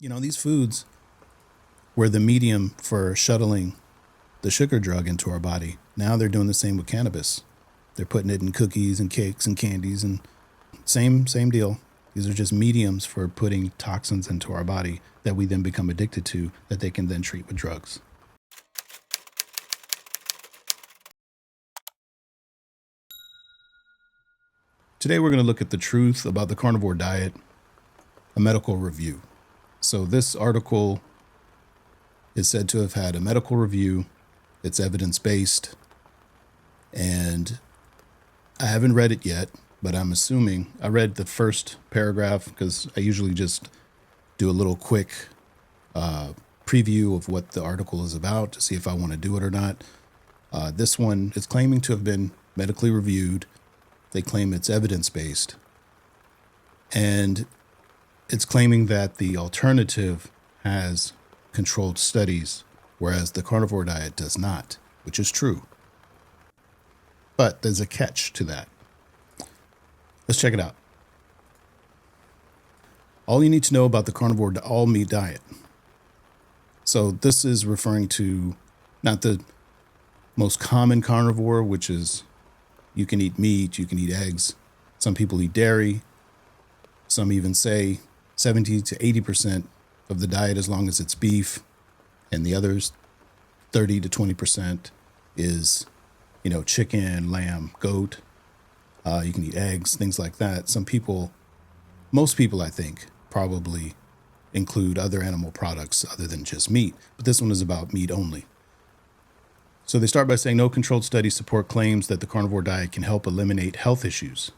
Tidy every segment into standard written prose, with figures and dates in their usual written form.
These foods were the medium for shuttling the sugar drug into our body. Now they're doing the same with cannabis. They're putting it in cookies and cakes and candies and same deal. These are just mediums for putting toxins into our body that we then become addicted to, that they can then treat with drugs. Today we're going to look at the truth about the carnivore diet, a medical review. So this article is said to have had a medical review. It's evidence-based, and I haven't read it yet, but I'm assuming I read the first paragraph because I usually just do a little quick preview of what the article is about to see if I want to do it or not. This one is claiming to have been medically reviewed. They claim it's evidence-based, and it's claiming that the alternative has controlled studies, whereas the carnivore diet does not, which is true. But there's a catch to that. Let's check it out. All you need to know about the carnivore all-meat diet. So this is referring to not the most common carnivore, which is you can eat meat, you can eat eggs. Some people eat dairy. Some even say 70 to 80% of the diet as long as it's beef, and the others 30 to 20% is, chicken, lamb, goat. You can eat eggs, things like that. Most people, I think, probably include other animal products other than just meat, but this one is about meat only. So they start by saying no controlled studies support claims that the carnivore diet can help eliminate health issues.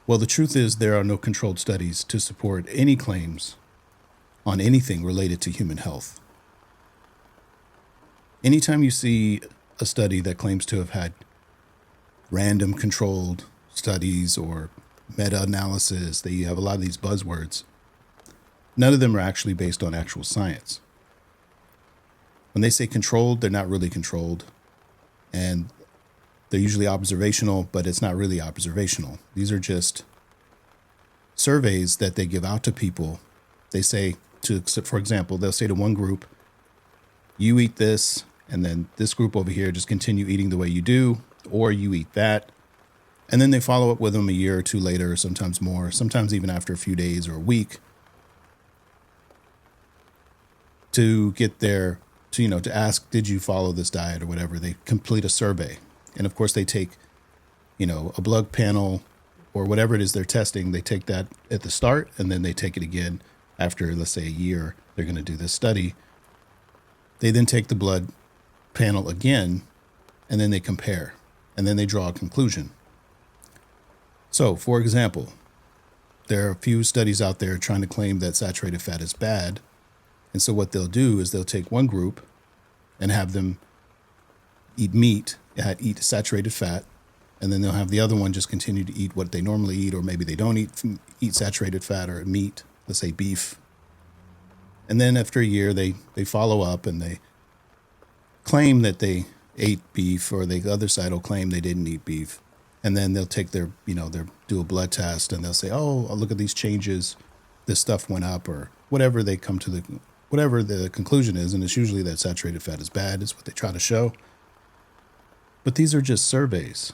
Well, the truth is there are no controlled studies to support any claims on anything related to human health. Anytime you see a study that claims to have had random controlled studies or meta-analysis, that you have a lot of these buzzwords, none of them are actually based on actual science. When they say controlled, they're not really controlled, and they're usually observational, but it's not really observational. These are just surveys that they give out to people. They say for example, they'll say to one group, you eat this, and then this group over here just continue eating the way you do, or you eat that. And then they follow up with them a year or two later, or sometimes more, sometimes even after a few days or a week, to get to ask, did you follow this diet or whatever. They complete a survey. And of course they take, a blood panel or whatever it is they're testing. They take that at the start, and then they take it again after, let's say, a year. They're going to do this study. They then take the blood panel again, and then they compare, and then they draw a conclusion. So, for example, there are a few studies out there trying to claim that saturated fat is bad. And so what they'll do is they'll take one group and have them eat meat, eat saturated fat, and then they'll have the other one just continue to eat what they normally eat, or maybe they don't eat saturated fat or meat, let's say beef. And then after a year, they follow up and they claim that they ate beef, or the other side will claim they didn't eat beef. And then they'll take their do a blood test, and they'll say, oh, look at these changes. This stuff went up, or whatever they come to whatever the conclusion is. And it's usually that saturated fat is bad, is what they try to show. But these are just surveys,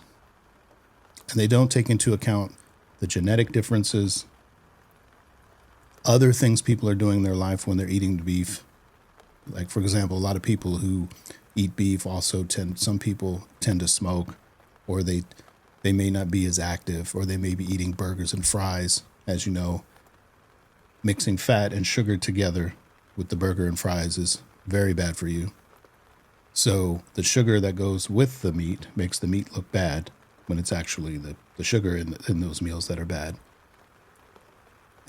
and they don't take into account the genetic differences, other things people are doing in their life when they're eating beef. Like, for example, a lot of people who eat beef also some people tend to smoke, or they may not be as active, or they may be eating burgers and fries. As you know, mixing fat and sugar together with the burger and fries is very bad for you. So the sugar that goes with the meat makes the meat look bad, when it's actually the sugar in those meals that are bad.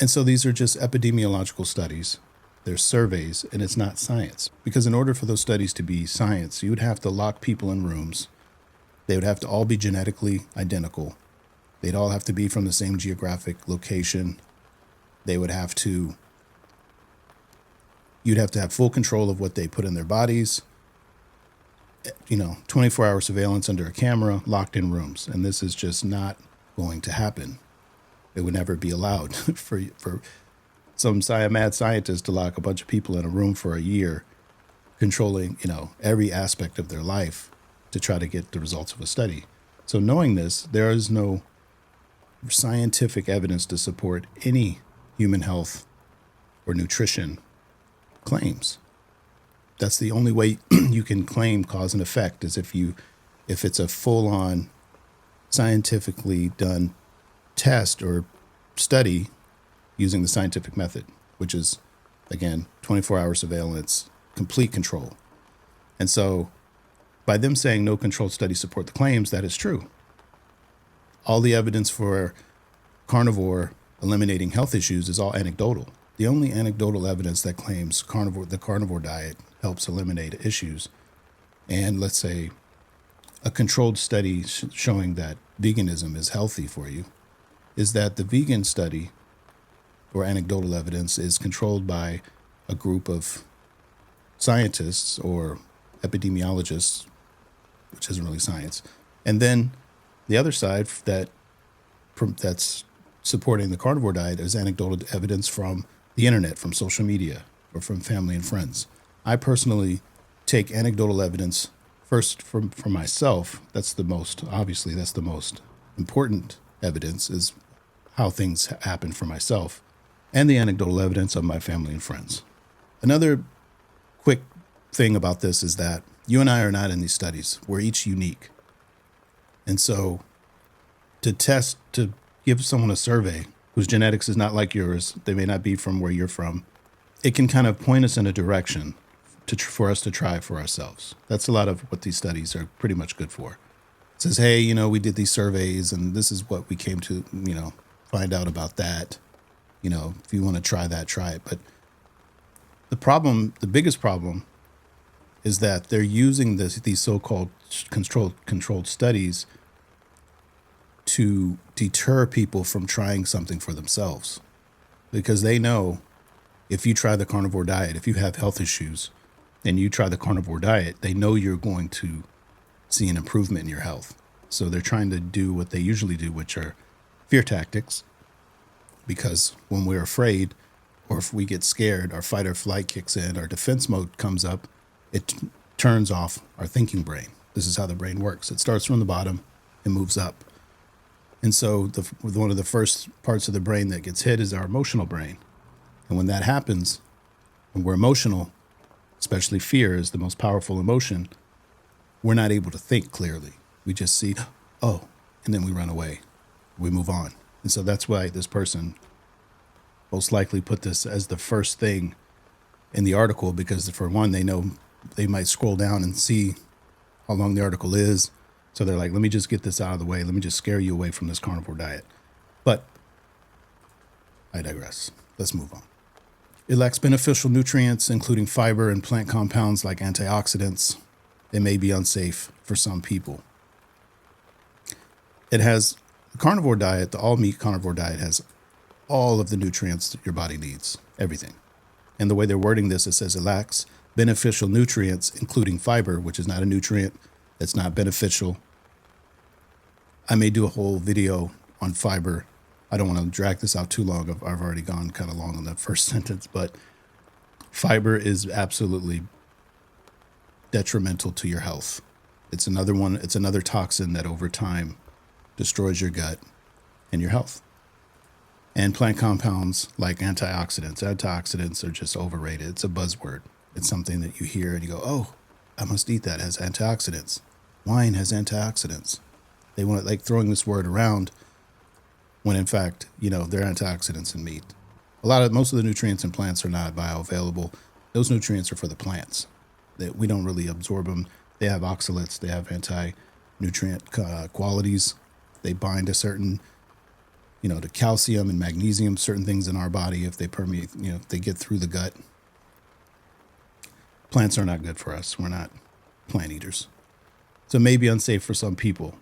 And so these are just epidemiological studies. They're surveys, and it's not science. Because in order for those studies to be science, you would have to lock people in rooms. They would have to all be genetically identical. They'd all have to be from the same geographic location. You'd have to have full control of what they put in their bodies. 24-hour surveillance under a camera, locked in rooms. And this is just not going to happen. It would never be allowed for some mad scientist to lock a bunch of people in a room for a year, controlling, every aspect of their life to try to get the results of a study. So knowing this, there is no scientific evidence to support any human health or nutrition claims. That's the only way you can claim cause and effect, is if it's a full-on scientifically done test or study using the scientific method, which is, again, 24-hour surveillance, complete control. And so by them saying no controlled studies support the claims, that is true. All the evidence for carnivore eliminating health issues is all anecdotal. The only anecdotal evidence that claims the carnivore diet helps eliminate issues, and let's say a controlled study showing that veganism is healthy for you, is that the vegan study or anecdotal evidence is controlled by a group of scientists or epidemiologists, which isn't really science. And then the other side that's supporting the carnivore diet is anecdotal evidence from the internet, from social media, or from family and friends. I personally take anecdotal evidence first from myself. That's the most important evidence, is how things happen for myself, and the anecdotal evidence of my family and friends. Another quick thing about this is that you and I are not in these studies. We're each unique. And so to give someone a survey whose genetics is not like yours, they may not be from where you're from, it can kind of point us in a direction for us to try for ourselves. That's a lot of what these studies are pretty much good for. It says, hey, we did these surveys and this is what we came to, find out about that. If you want to try that, try it. But the biggest problem is that they're using these so-called controlled studies to deter people from trying something for themselves, because they know if you try the carnivore diet, if you have health issues and you try the carnivore diet, they know you're going to see an improvement in your health. So they're trying to do what they usually do, which are fear tactics, because when we're afraid or if we get scared, our fight or flight kicks in, our defense mode comes up, it turns off our thinking brain. This is how the brain works. It starts from the bottom and moves up. And so one of the first parts of the brain that gets hit is our emotional brain. And when that happens, when we're emotional, especially fear is the most powerful emotion, we're not able to think clearly. We just see, oh, and then we run away. We move on. And so that's why this person most likely put this as the first thing in the article, because for one, they know they might scroll down and see how long the article is. So they're like, let me just get this out of the way. Let me just scare you away from this carnivore diet. But I digress. Let's move on. It lacks beneficial nutrients, including fiber and plant compounds like antioxidants. It may be unsafe for some people. It has the carnivore diet, the all-meat carnivore diet has all of the nutrients that your body needs, everything. And the way they're wording this, it says it lacks beneficial nutrients, including fiber, which is not a nutrient. That's not beneficial. I may do a whole video on fiber. I don't want to drag this out too long. I've already gone kind of long on that first sentence, but fiber is absolutely detrimental to your health. It's another toxin that over time destroys your gut and your health. And plant compounds like antioxidants are just overrated. It's a buzzword. It's something that you hear and you go, oh, I must eat that. It has antioxidants. Wine has antioxidants. They want to throwing this word around when in fact, there are antioxidants in meat. Most of the nutrients in plants are not bioavailable. Those nutrients are for the plants. That we don't really absorb them. They have oxalates. They have anti-nutrient qualities. They bind to certain, to calcium and magnesium, certain things in our body. If they permeate, if they get through the gut. Plants are not good for us. We're not plant eaters. So it may be unsafe for some people.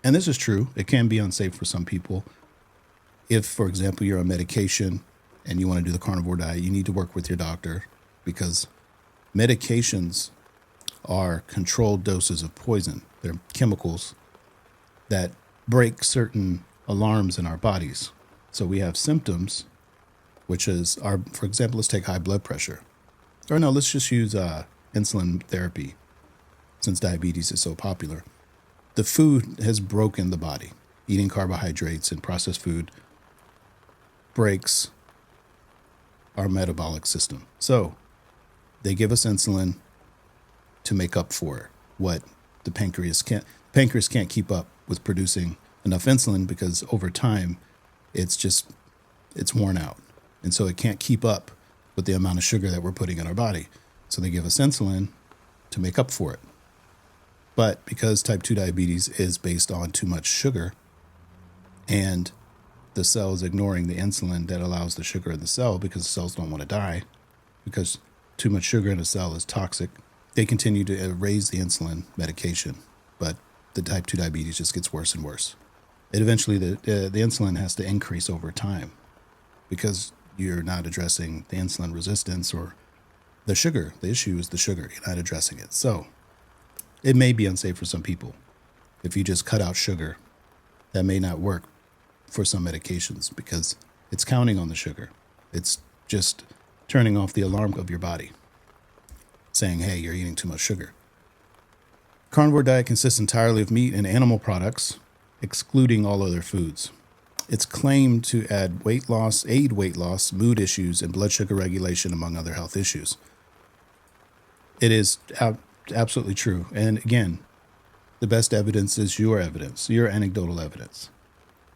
And this is true. It can be unsafe for some people. If, for example, you're on medication and you want to do the carnivore diet, you need to work with your doctor, because medications are controlled doses of poison. They're chemicals that break certain alarms in our bodies. So we have symptoms which is for example, let's take high blood pressure. Or no, let's just use insulin therapy since diabetes is so popular. The food has broken the body. Eating carbohydrates and processed food breaks our metabolic system. So they give us insulin to make up for what the pancreas can't. Pancreas can't keep up with producing enough insulin because over time it's worn out. And so it can't keep up with the amount of sugar that we're putting in our body. So they give us insulin to make up for it. But because type 2 diabetes is based on too much sugar and the cell is ignoring the insulin that allows the sugar in the cell because the cells don't want to die, because too much sugar in a cell is toxic, they continue to raise the insulin medication. But the type 2 diabetes just gets worse and worse. It eventually, the insulin has to increase over time because you're not addressing the insulin resistance or the sugar. The issue is the sugar. You're not addressing it. So it may be unsafe for some people. If you just cut out sugar, that may not work for some medications because it's counting on the sugar. It's just turning off the alarm of your body, saying, hey, you're eating too much sugar. Carnivore diet consists entirely of meat and animal products, excluding all other foods. It's claimed to aid weight loss, mood issues, and blood sugar regulation, among other health issues. It is absolutely true. And again, the best evidence is your evidence, your anecdotal evidence.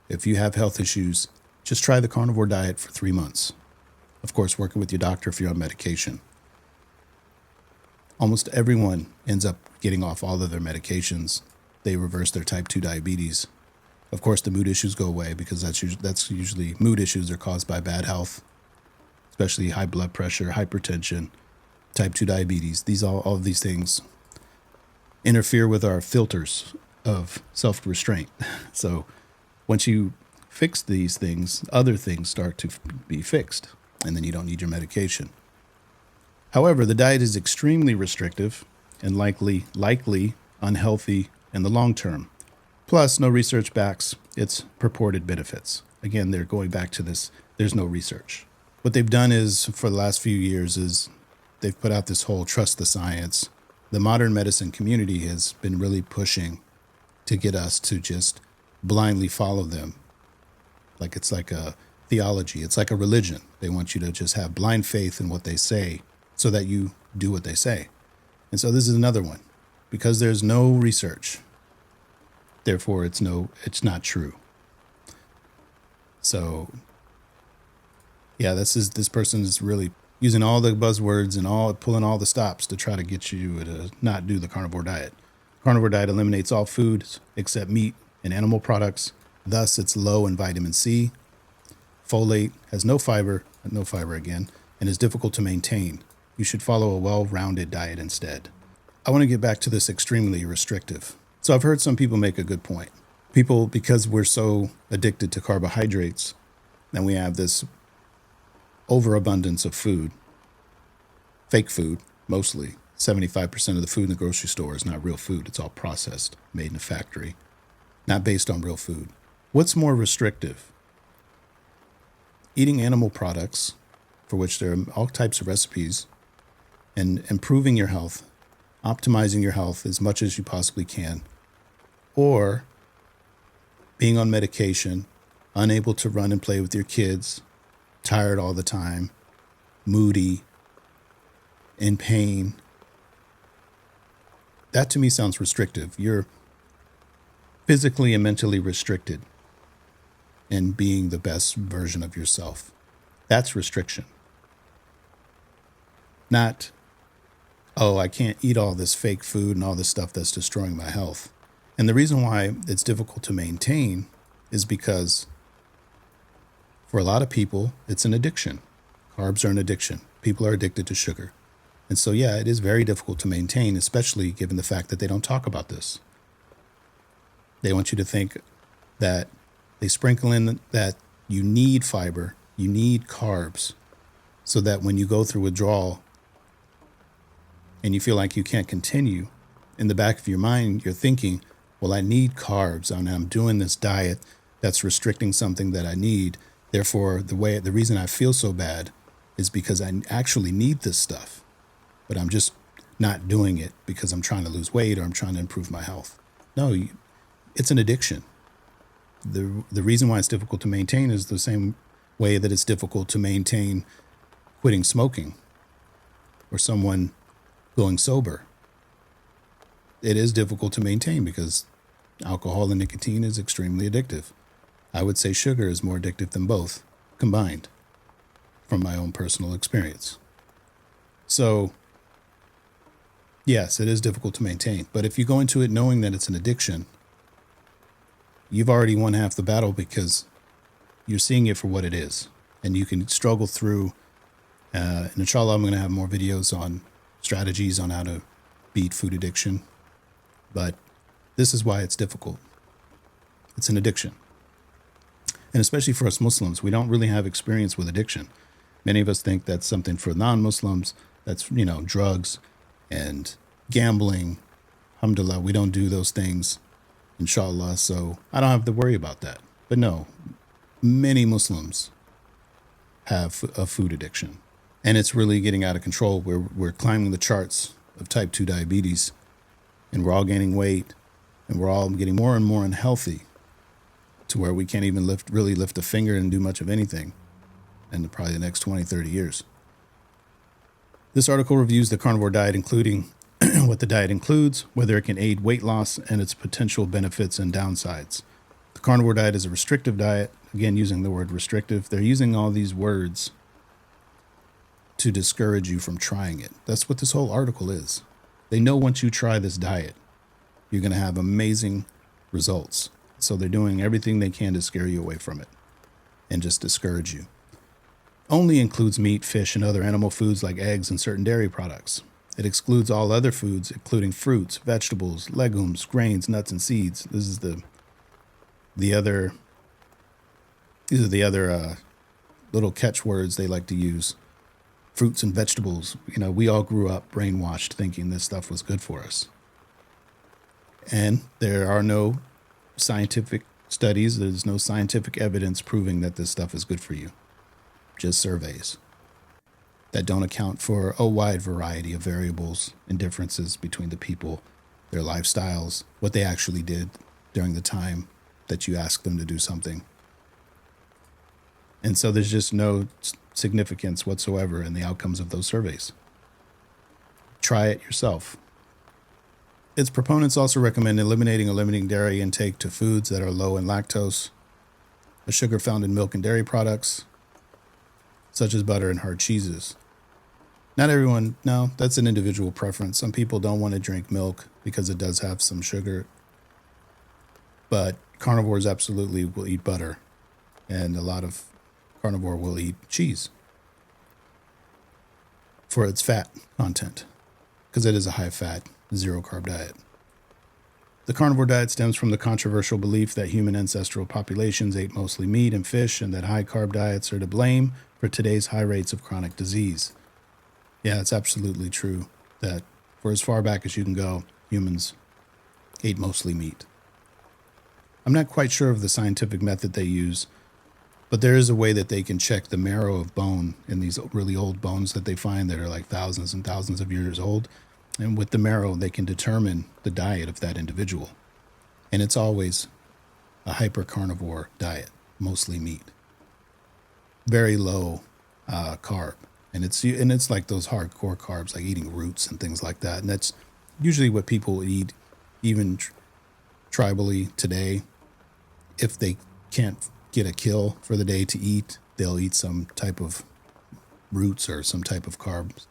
If you have health issues, just try the carnivore diet for 3 months. Of course, working with your doctor if you're on medication. Almost everyone ends up getting off all of their medications. They reverse their type 2 diabetes. Of course, the mood issues go away because that's usually mood issues are caused by bad health, especially high blood pressure, hypertension, type 2 diabetes. All of these things interfere with our filters of self-restraint. So once you fix these things, other things start to be fixed, and then you don't need your medication. However, the diet is extremely restrictive and likely unhealthy in the long term. Plus, no research backs its purported benefits. Again, they're going back to this, there's no research. What they've done is, for the last few years, is they've put out this whole trust the science. The modern medicine community has been really pushing to get us to just blindly follow them. Like it's like a theology. It's like a religion. They want you to just have blind faith in what they say so that you do what they say. And so this is another one. Because there's no research, therefore it's not true. So yeah, this person is really using all the buzzwords and pulling all the stops to try to get you to not do the carnivore diet. Carnivore diet eliminates all foods except meat and animal products. Thus, it's low in vitamin C. Folate has no fiber again, and is difficult to maintain. You should follow a well-rounded diet instead. I want to get back to this extremely restrictive. So I've heard some people make a good point. People, because we're so addicted to carbohydrates, and we have this overabundance of food, fake food, mostly. 75% of the food in the grocery store is not real food. It's all processed, made in a factory, not based on real food. What's more restrictive? Eating animal products, for which there are all types of recipes, and improving your health, optimizing your health as much as you possibly can, or being on medication, unable to run and play with your kids, tired all the time, moody, in pain. That to me sounds restrictive. You're physically and mentally restricted in being the best version of yourself. That's restriction. Not, oh, I can't eat all this fake food and all this stuff that's destroying my health. And the reason why it's difficult to maintain is because for a lot of people, it's an addiction. Carbs are an addiction. People are addicted to sugar. And so, yeah, it is very difficult to maintain, especially given the fact that they don't talk about this. They want you to think that they sprinkle in that you need fiber, you need carbs, so that when you go through withdrawal and you feel like you can't continue, in the back of your mind, you're thinking, well, I need carbs, and I'm doing this diet that's restricting something that I need, Therefore, the reason I feel so bad is because I actually need this stuff, but I'm just not doing it because I'm trying to lose weight or I'm trying to improve my health. No, it's an addiction. The reason why it's difficult to maintain is the same way that it's difficult to maintain quitting smoking or someone going sober. It is difficult to maintain because alcohol and nicotine is extremely addictive. I would say sugar is more addictive than both combined from my own personal experience. So, yes, it is difficult to maintain. But if you go into it knowing that it's an addiction, you've already won half the battle because you're seeing it for what it is. And you can struggle through. And inshallah, I'm going to have more videos on strategies on how to beat food addiction. But this is why it's difficult. It's an addiction. And especially for us Muslims, we don't really have experience with addiction. Many of us think that's something for non-Muslims. That's, drugs and gambling. Alhamdulillah, we don't do those things, inshallah. So I don't have to worry about that. But no, many Muslims have a food addiction. And it's really getting out of control. We're climbing the charts of type 2 diabetes. And we're all gaining weight. And we're all getting more and more unhealthy to where we can't even really lift a finger and do much of anything in probably the next 20, 30 years. This article reviews the carnivore diet, including what the diet includes, whether it can aid weight loss, and its potential benefits and downsides. The carnivore diet is a restrictive diet. Again, using the word restrictive. They're using all these words to discourage you from trying it. That's what this whole article is. They know once you try this diet, you're going to have amazing results. So they're doing everything they can to scare you away from it and just discourage you. Only includes meat, fish, and other animal foods like eggs and certain dairy products. It excludes all other foods, including fruits, vegetables, legumes, grains, nuts, and seeds. These are the other little catchwords they like to use. Fruits and vegetables. We all grew up brainwashed thinking this stuff was good for us. And there are no scientific studies. There's no scientific evidence proving that this stuff is good for you. Just surveys that don't account for a wide variety of variables and differences between the people, their lifestyles, what they actually did during the time that you asked them to do something. And so there's just no significance whatsoever in the outcomes of those surveys. Try it yourself. Its proponents also recommend eliminating or limiting dairy intake to foods that are low in lactose, a sugar found in milk and dairy products, such as butter and hard cheeses. Not everyone, no, that's an individual preference. Some people don't want to drink milk because it does have some sugar, but carnivores absolutely will eat butter, and a lot of carnivore will eat cheese for its fat content, because it is a high-fat, zero-carb diet. The carnivore diet stems from the controversial belief that human ancestral populations ate mostly meat and fish, and that high-carb diets are to blame for today's high rates of chronic disease. Yeah, it's absolutely true that for as far back as you can go, humans ate mostly meat. I'm not quite sure of the scientific method they use, but there is a way that they can check the marrow of bone in these really old bones that they find that are like thousands and thousands of years old. And with the marrow, they can determine the diet of that individual. And it's always a hyper-carnivore diet, mostly meat. Very low carb. And it's like those hardcore carbs, like eating roots and things like that. And that's usually what people eat, even tribally today. If they can't get a kill for the day to eat, they'll eat some type of roots or some type of carbs,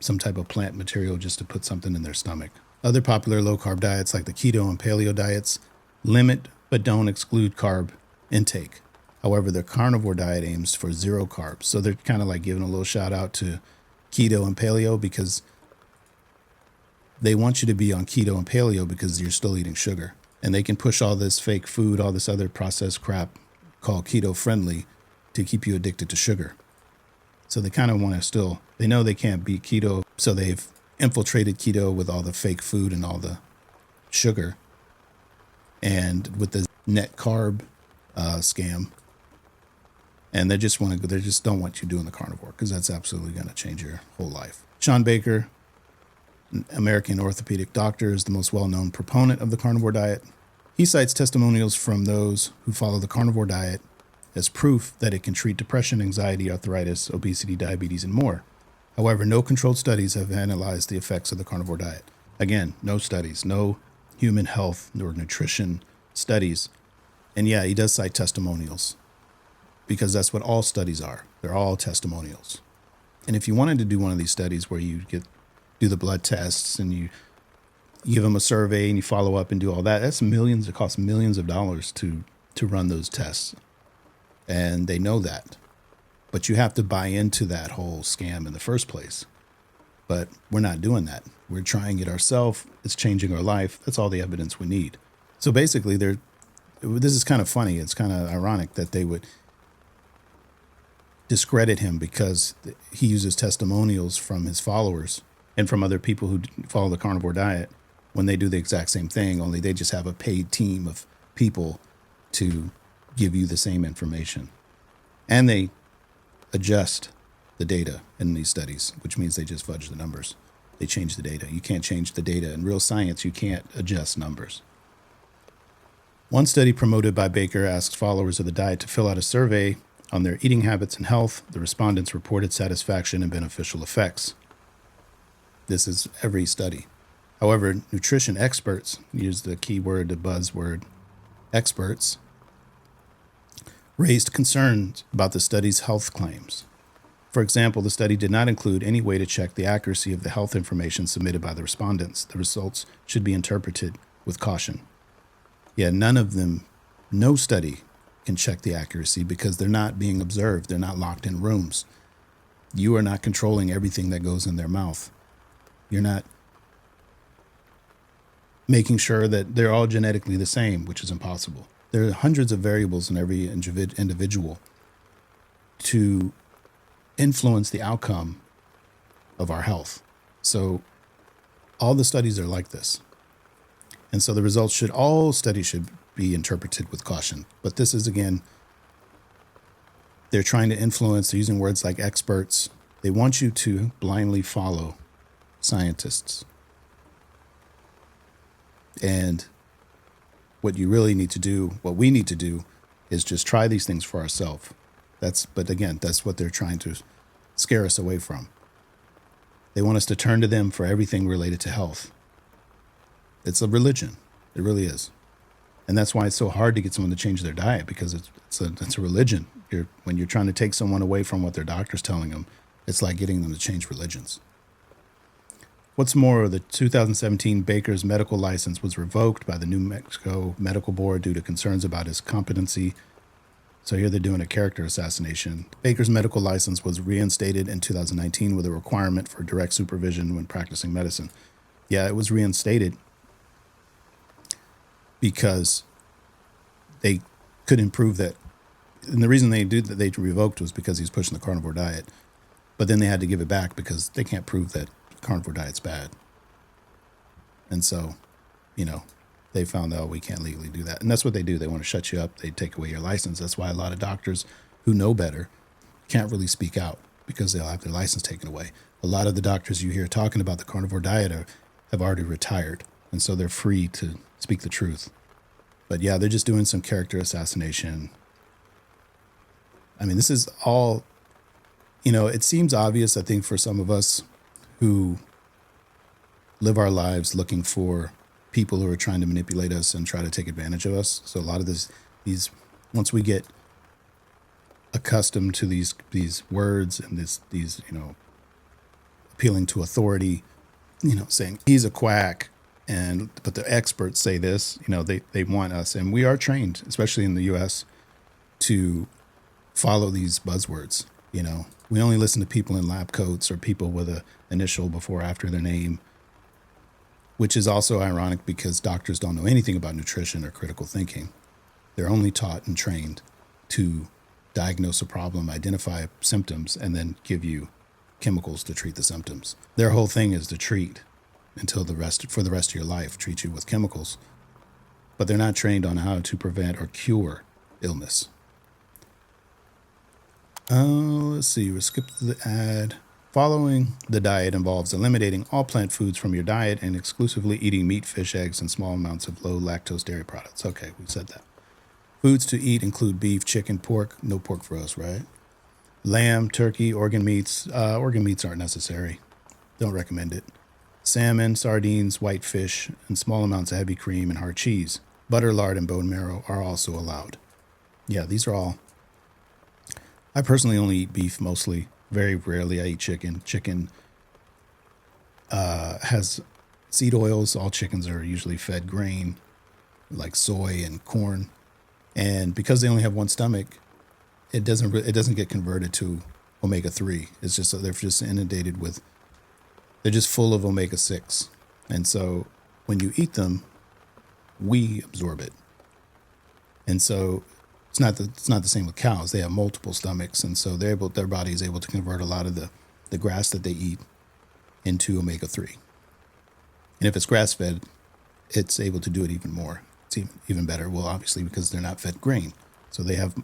some type of plant material just to put something in their stomach. Other popular low-carb diets like the keto and paleo diets limit but don't exclude carb intake. However, the carnivore diet aims for zero carbs. So they're kind of like giving a little shout out to keto and paleo because they want you to be on keto and paleo because you're still eating sugar. And they can push all this fake food, all this other processed crap called keto friendly to keep you addicted to sugar. So they kind of want to still, they know they can't beat keto. So they've infiltrated keto with all the fake food and all the sugar. And with the net carb scam, And they just don't want you doing the carnivore because that's absolutely going to change your whole life. Sean Baker, an American orthopedic doctor, is the most well-known proponent of the carnivore diet. He cites testimonials from those who follow the carnivore diet as proof that it can treat depression, anxiety, arthritis, obesity, diabetes, and more. However, no controlled studies have analyzed the effects of the carnivore diet. Again, no studies, no human health or nutrition studies. And yeah, he does cite testimonials because that's what all studies are. They're all testimonials. And if you wanted to do one of these studies where you do the blood tests and you give them a survey and you follow up and do all that, that's millions. It costs millions of dollars to run those tests. And they know that. But you have to buy into that whole scam in the first place. But we're not doing that. We're trying it ourselves. It's changing our life. That's all the evidence we need. So basically, this is kind of funny. It's kind of ironic that they would discredit him because he uses testimonials from his followers and from other people who follow the carnivore diet when they do the exact same thing, only they just have a paid team of people to give you the same information. And they adjust the data in these studies, which means they just fudge the numbers. They change the data. You can't change the data. In real science, you can't adjust numbers. One study promoted by Baker asked followers of the diet to fill out a survey on their eating habits and health. The respondents reported satisfaction and beneficial effects. This is every study. However, nutrition experts, use the keyword, the buzzword, experts, raised concerns about the study's health claims. For example, the study did not include any way to check the accuracy of the health information submitted by the respondents. The results should be interpreted with caution. Yeah, no study can check the accuracy because they're not being observed. They're not locked in rooms. You are not controlling everything that goes in their mouth. You're not making sure that they're all genetically the same, which is impossible. There are hundreds of variables in every individual to influence the outcome of our health. So all the studies are like this. And so the results all studies should be interpreted with caution. But this is, again, they're trying to influence, they're using words like experts. They want you to blindly follow scientists. And what you really need to do, what we need to do, is just try these things for ourselves. But again, that's what they're trying to scare us away from. They want us to turn to them for everything related to health. It's a religion. It really is. And that's why it's so hard to get someone to change their diet, because it's a religion. When you're trying to take someone away from what their doctor's telling them, it's like getting them to change religions. What's more, the 2017 Baker's medical license was revoked by the New Mexico Medical Board due to concerns about his competency. So here they're doing a character assassination. Baker's medical license was reinstated in 2019 with a requirement for direct supervision when practicing medicine. Yeah, it was reinstated because they couldn't prove that. And the reason they revoked was because he was pushing the carnivore diet. But then they had to give it back because they can't prove that carnivore diet's bad. And so, they found out we can't legally do that. And that's what they do. They want to shut you up. They take away your license. That's why a lot of doctors who know better can't really speak out, because they'll have their license taken away. A lot of the doctors you hear talking about the carnivore diet have already retired. And so they're free to speak the truth. But yeah, they're just doing some character assassination. I mean, this is all, it seems obvious, I think, for some of us who live our lives looking for people who are trying to manipulate us and try to take advantage of us. So a lot of these, once we get accustomed to these words and these appealing to authority, saying he's a quack, but the experts say this, they want us, and we are trained, especially in the U.S., to follow these buzzwords. We only listen to people in lab coats or people with an initial before or after their name, which is also ironic because doctors don't know anything about nutrition or critical thinking. They're only taught and trained to diagnose a problem, identify symptoms, and then give you chemicals to treat the symptoms. Their whole thing is to treat for the rest of your life, treat you with chemicals. But they're not trained on how to prevent or cure illness. Let's see. We'll skip to the ad. Following the diet involves eliminating all plant foods from your diet and exclusively eating meat, fish, eggs, and small amounts of low lactose dairy products. Okay, we said that. Foods to eat include beef, chicken, pork. No pork for us, right? Lamb, turkey, organ meats. Organ meats aren't necessary. Don't recommend it. Salmon, sardines, white fish, and small amounts of heavy cream and hard cheese. Butter, lard, and bone marrow are also allowed. Yeah, these are all. I personally only eat beef mostly. Very rarely I eat chicken. Chicken has seed oils. All chickens are usually fed grain, like soy and corn. And because they only have one stomach, it doesn't get converted to omega-3. It's just they're just inundated with. They're just full of omega-6, and so when you eat them, we absorb it. And so it's not the same with cows. They have multiple stomachs, and so their body is able to convert a lot of the grass that they eat into omega-3. And if it's grass-fed, it's able to do it even more. It's even better. Well, obviously because they're not fed grain, so they have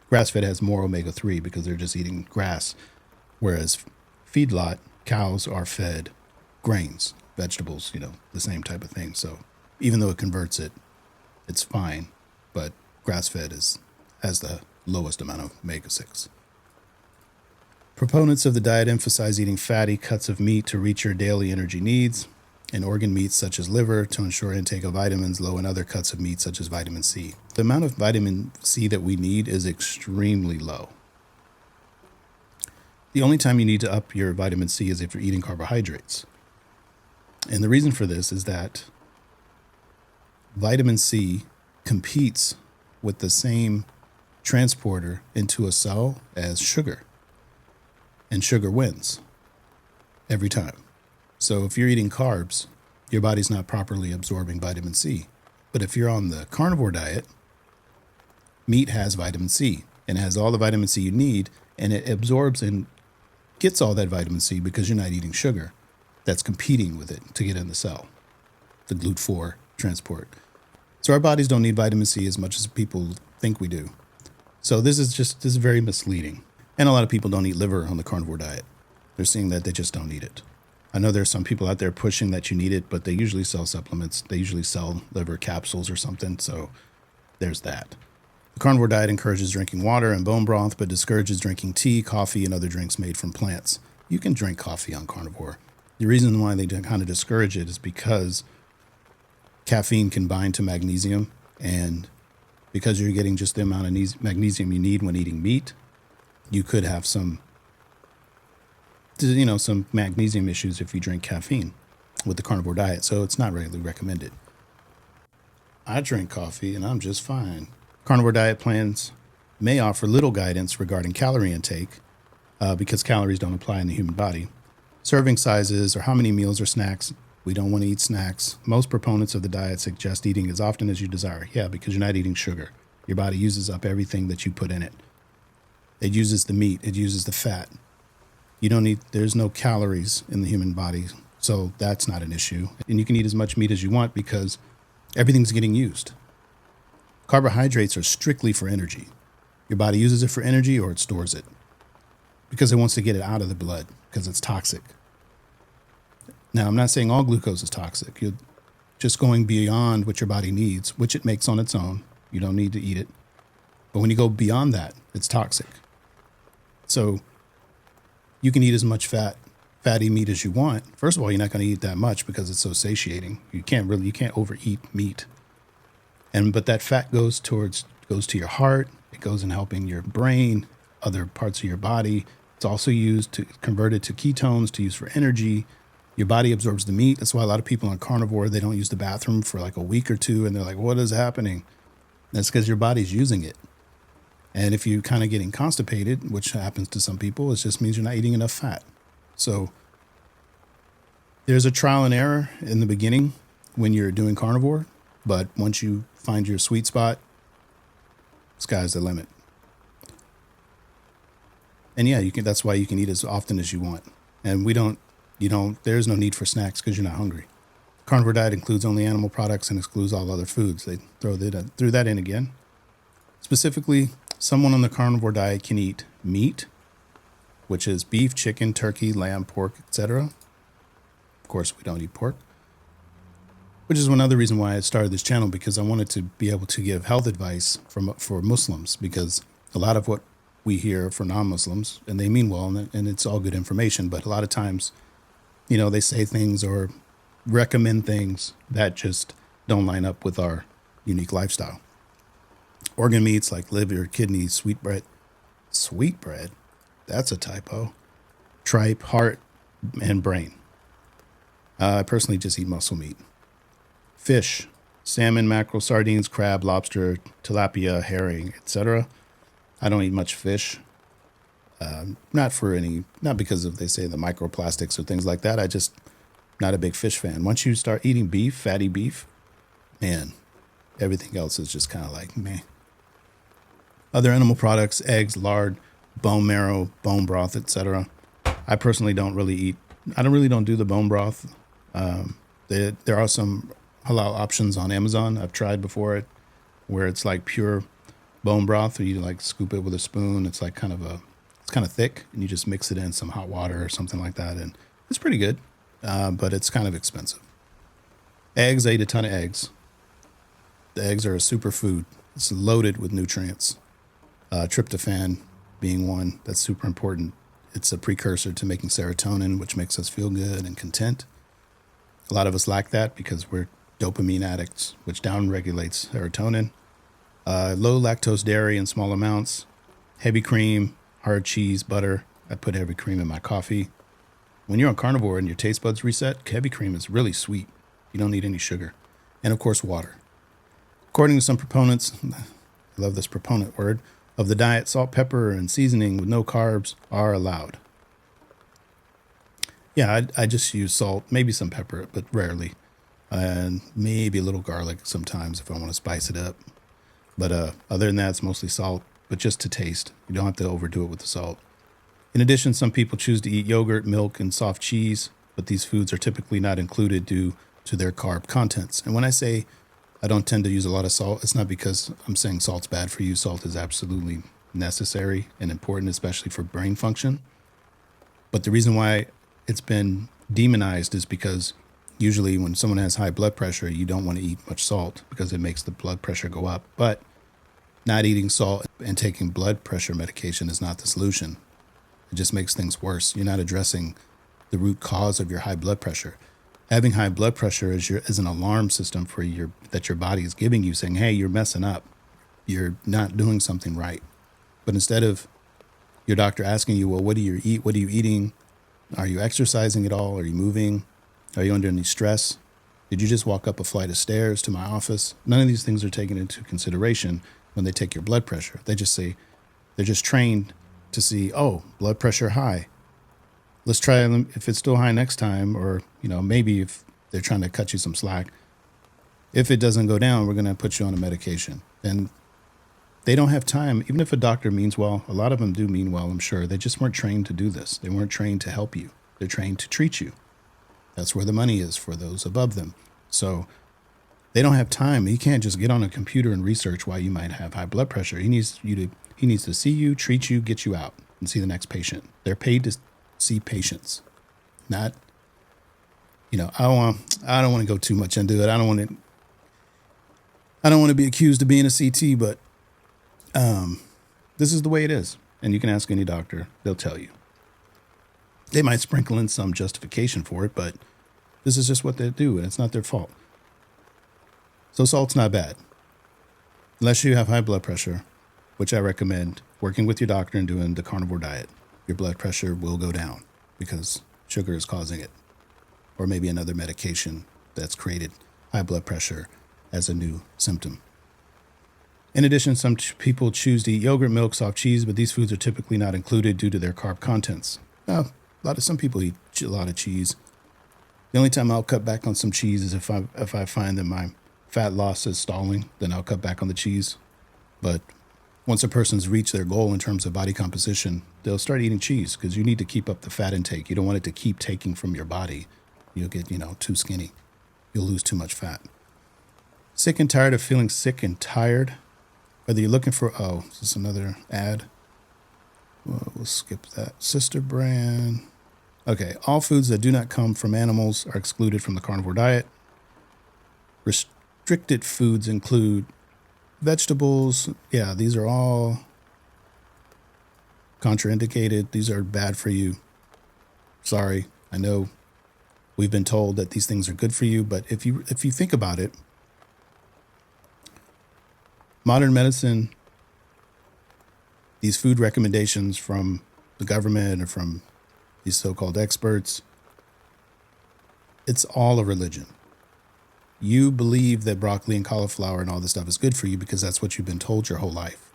grass-fed has more omega-3 because they're just eating grass, whereas feedlot cows are fed grains, vegetables, the same type of thing. So even though it converts it, it's fine, but grass-fed has the lowest amount of omega-6. Proponents of the diet emphasize eating fatty cuts of meat to reach your daily energy needs, and organ meats such as liver to ensure intake of vitamins, low in other cuts of meat such as vitamin C. The amount of vitamin C that we need is extremely low. The only time you need to up your vitamin C is if you're eating carbohydrates. And the reason for this is that vitamin C competes with the same transporter into a cell as sugar. And sugar wins every time. So if you're eating carbs, your body's not properly absorbing vitamin C. But if you're on the carnivore diet, meat has vitamin C and it has all the vitamin C you need, and it absorbs and gets all that vitamin C because you're not eating sugar that's competing with it to get in the cell, the GLUT4 transport. So our bodies don't need vitamin C as much as people think we do. So this is very misleading. And a lot of people don't eat liver on the carnivore diet. They're saying that they just don't need it. I know there's some people out there pushing that you need it, but they usually sell supplements. They usually sell liver capsules or something. So there's that. The carnivore diet encourages drinking water and bone broth, but discourages drinking tea, coffee, and other drinks made from plants. You can drink coffee on carnivore. The reason why they kind of discourage it is because caffeine can bind to magnesium, and because you're getting just the amount of magnesium you need when eating meat, you could have some magnesium issues if you drink caffeine with the carnivore diet. So it's not really recommended. I drink coffee and I'm just fine. Carnivore diet plans may offer little guidance regarding calorie intake because calories don't apply in the human body. Serving sizes or how many meals or snacks. We don't want to eat snacks. Most proponents of the diet suggest eating as often as you desire. Yeah, because you're not eating sugar. Your body uses up everything that you put in it. It uses the meat. It uses the fat. There's no calories in the human body, so that's not an issue. And you can eat as much meat as you want because everything's getting used. Carbohydrates are strictly for energy. Your body uses it for energy or it stores it because it wants to get it out of the blood because it's toxic. Now, I'm not saying all glucose is toxic. You're just going beyond what your body needs, which it makes on its own. You don't need to eat it. But when you go beyond that, it's toxic. So you can eat as much fatty meat as you want. First of all, you're not going to eat that much because it's so satiating. You can't overeat meat. But that fat goes to your heart. It goes in helping your brain, other parts of your body. It's also used to convert it to ketones to use for energy. Your body absorbs the meat. That's why a lot of people on carnivore, they don't use the bathroom for like a week or two. And they're like, what is happening? That's because your body's using it. And if you're kind of getting constipated, which happens to some people, it just means you're not eating enough fat. So there's a trial and error in the beginning when you're doing carnivore. But once you find your sweet spot, sky's the limit. And yeah, that's why you can eat as often as you want. And there's no need for snacks because you're not hungry. Carnivore diet includes only animal products and excludes all other foods. They threw that in again. Specifically, someone on the carnivore diet can eat meat, which is beef, chicken, turkey, lamb, pork, etc. Of course, we don't eat pork, which is one other reason why I started this channel, because I wanted to be able to give health advice for Muslims, because a lot of what we hear for non-Muslims, and they mean well, and it's all good information, but a lot of times, they say things or recommend things that just don't line up with our unique lifestyle. Organ meats like liver, kidneys, sweetbread, that's a typo, tripe, heart, and brain. I personally just eat muscle meat. Fish, salmon, mackerel, sardines, crab, lobster, tilapia, herring, etc. I don't eat much fish. Not because of, they say, the microplastics or things like that. I just not a big fish fan. Once you start eating beef, fatty beef, man, everything else is just kind of like meh. Other animal products, eggs, lard, bone marrow, bone broth, etc. I personally don't do the bone broth. There are some halal options on Amazon. I've tried before it, where it's like pure bone broth, or you like scoop it with a spoon. It's like kind of thick, and you just mix it in some hot water or something like that, and it's pretty good, but it's kind of expensive. Eggs, I eat a ton of eggs. The eggs are a superfood. It's loaded with nutrients. Tryptophan being one that's super important. It's a precursor to making serotonin, which makes us feel good and content. A lot of us lack that because we're dopamine addicts, which downregulates serotonin. Low lactose dairy in small amounts. Heavy cream, hard cheese, butter. I put heavy cream in my coffee. When you're on carnivore and your taste buds reset, heavy cream is really sweet. You don't need any sugar. And of course, water. According to some proponents, I love this proponent word, of the diet, salt, pepper, and seasoning with no carbs are allowed. Yeah, I just use salt, maybe some pepper, but rarely. And maybe a little garlic sometimes if I want to spice it up. But other than that, it's mostly salt, but just to taste. You don't have to overdo it with the salt. In addition, some people choose to eat yogurt, milk, and soft cheese, but these foods are typically not included due to their carb contents. And when I say I don't tend to use a lot of salt, it's not because I'm saying salt's bad for you. Salt is absolutely necessary and important, especially for brain function. But the reason why it's been demonized is because usually when someone has high blood pressure, you don't want to eat much salt because it makes the blood pressure go up. But not eating salt and taking blood pressure medication is not the solution. It just makes things worse. You're not addressing the root cause of your high blood pressure. Having high blood pressure is an alarm system that your body is giving you, saying, hey, you're messing up. You're not doing something right. But instead of your doctor asking you, well, what do you eat? What are you eating? Are you exercising at all? Are you moving? Are you under any stress? Did you just walk up a flight of stairs to my office? None of these things are taken into consideration when they take your blood pressure. They just say, they're just trained to see, oh, blood pressure high. Let's try them if it's still high next time, or, maybe if they're trying to cut you some slack. If it doesn't go down, we're going to put you on a medication. And they don't have time. Even if a doctor means well, a lot of them do mean well, I'm sure. They just weren't trained to do this. They weren't trained to help you. They're trained to treat you. That's where the money is for those above them. So they don't have time. You can't just get on a computer and research why you might have high blood pressure. He needs to see you, treat you, get you out, and see the next patient. They're paid to see patients, not, I don't want to go too much into it. I don't want to be accused of being a CT, but this is the way it is. And you can ask any doctor, they'll tell you. They might sprinkle in some justification for it, but this is just what they do, and it's not their fault. So salt's not bad. Unless you have high blood pressure, which I recommend working with your doctor and doing the carnivore diet. Your blood pressure will go down because sugar is causing it. Or maybe another medication that's created high blood pressure as a new symptom. In addition, some people choose to eat yogurt, milk, soft cheese, but these foods are typically not included due to their carb contents. Now, some people eat a lot of cheese. The only time I'll cut back on some cheese is if I find that my fat loss is stalling, then I'll cut back on the cheese. But once a person's reached their goal in terms of body composition, they'll start eating cheese because you need to keep up the fat intake. You don't want it to keep taking from your body. You'll get, too skinny. You'll lose too much fat. Sick and tired of feeling sick and tired? Whether you're looking for, is this another ad? Well, we'll skip that. Sister brand. Okay, all foods that do not come from animals are excluded from the carnivore diet. Restricted foods include vegetables. Yeah, these are all contraindicated. These are bad for you. Sorry, I know we've been told that these things are good for you, but if you think about it, modern medicine, these food recommendations from the government or from these so-called experts, it's all a religion. You believe that broccoli and cauliflower and all this stuff is good for you because that's what you've been told your whole life.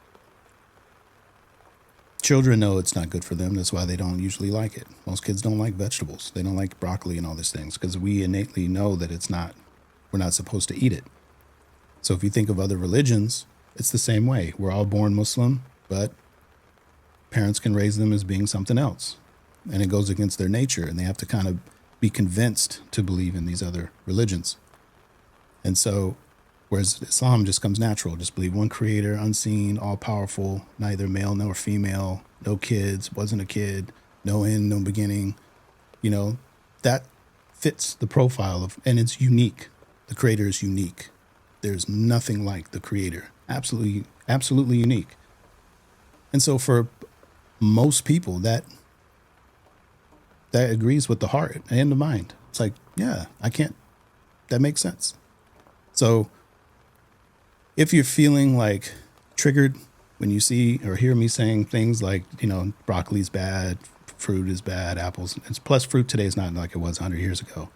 Children know it's not good for them. That's why they don't usually like it. Most kids don't like vegetables. They don't like broccoli and all these things because we innately know that we're not supposed to eat it. So if you think of other religions, it's the same way. We're all born Muslim, but parents can raise them as being something else. And it goes against their nature, and they have to kind of be convinced to believe in these other religions. And so, whereas Islam just comes natural, just believe one creator, unseen, all-powerful, neither male nor female, no kids, wasn't a kid, no end, no beginning. That fits the profile of, and it's unique. The creator is unique. There's nothing like the creator. Absolutely, absolutely unique. And so for most people, that agrees with the heart and the mind. It's like, yeah, that makes sense. So if you're feeling like triggered when you see or hear me saying things like, broccoli's bad, fruit is bad, apples, plus fruit today is not like it was 100 years ago.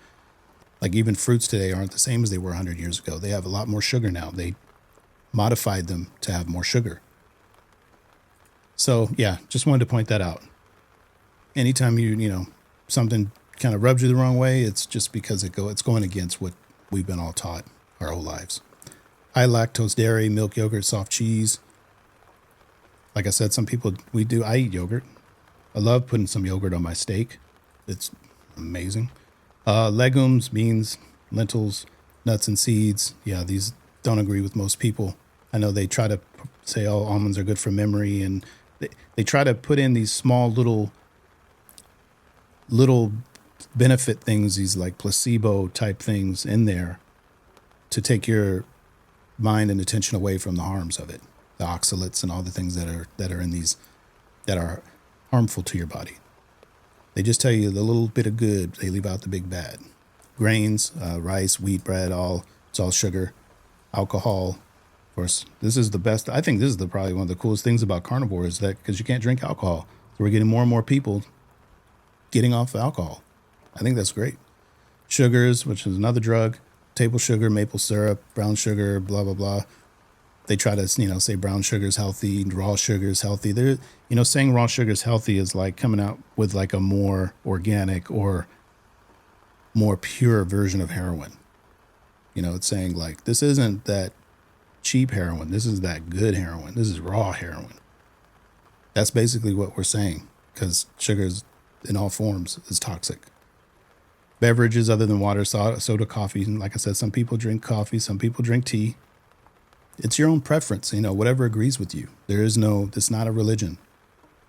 Like even fruits today aren't the same as they were 100 years ago. They have a lot more sugar now. They modified them to have more sugar. So yeah, just wanted to point that out. Anytime something kind of rubs you the wrong way, it's just because it's going against what we've been all taught our whole lives. High lactose dairy, milk, yogurt, soft cheese. Like I said, I eat yogurt. I love putting some yogurt on my steak. It's amazing. Legumes, beans, lentils, nuts and seeds. Yeah, these don't agree with most people. I know they try to say, oh, almonds are good for memory. And they try to put in these small little benefit things, these like placebo type things in there to take your mind and attention away from the harms of it, the oxalates and all the things that are in these that are harmful to your body. They just tell you the little bit of good, they leave out the big bad. Grains, rice, wheat, bread, it's all sugar. Alcohol, of course, this is the best. I think this is probably one of the coolest things about carnivore is that because you can't drink alcohol. So we're getting more and more people getting off of alcohol. I think that's great. Sugars, which is another drug, table sugar, maple syrup, brown sugar, blah, blah, blah. They try to, say brown sugar is healthy, raw sugar is healthy. Saying raw sugar is healthy is like coming out with like a more organic or more pure version of heroin. It's saying like, this isn't that cheap heroin. This is that good heroin. This is raw heroin. That's basically what we're saying because sugar is, in all forms, is toxic. Beverages other than water, soda, coffee. And like I said, some people drink coffee, some people drink tea. It's your own preference, whatever agrees with you. It's not a religion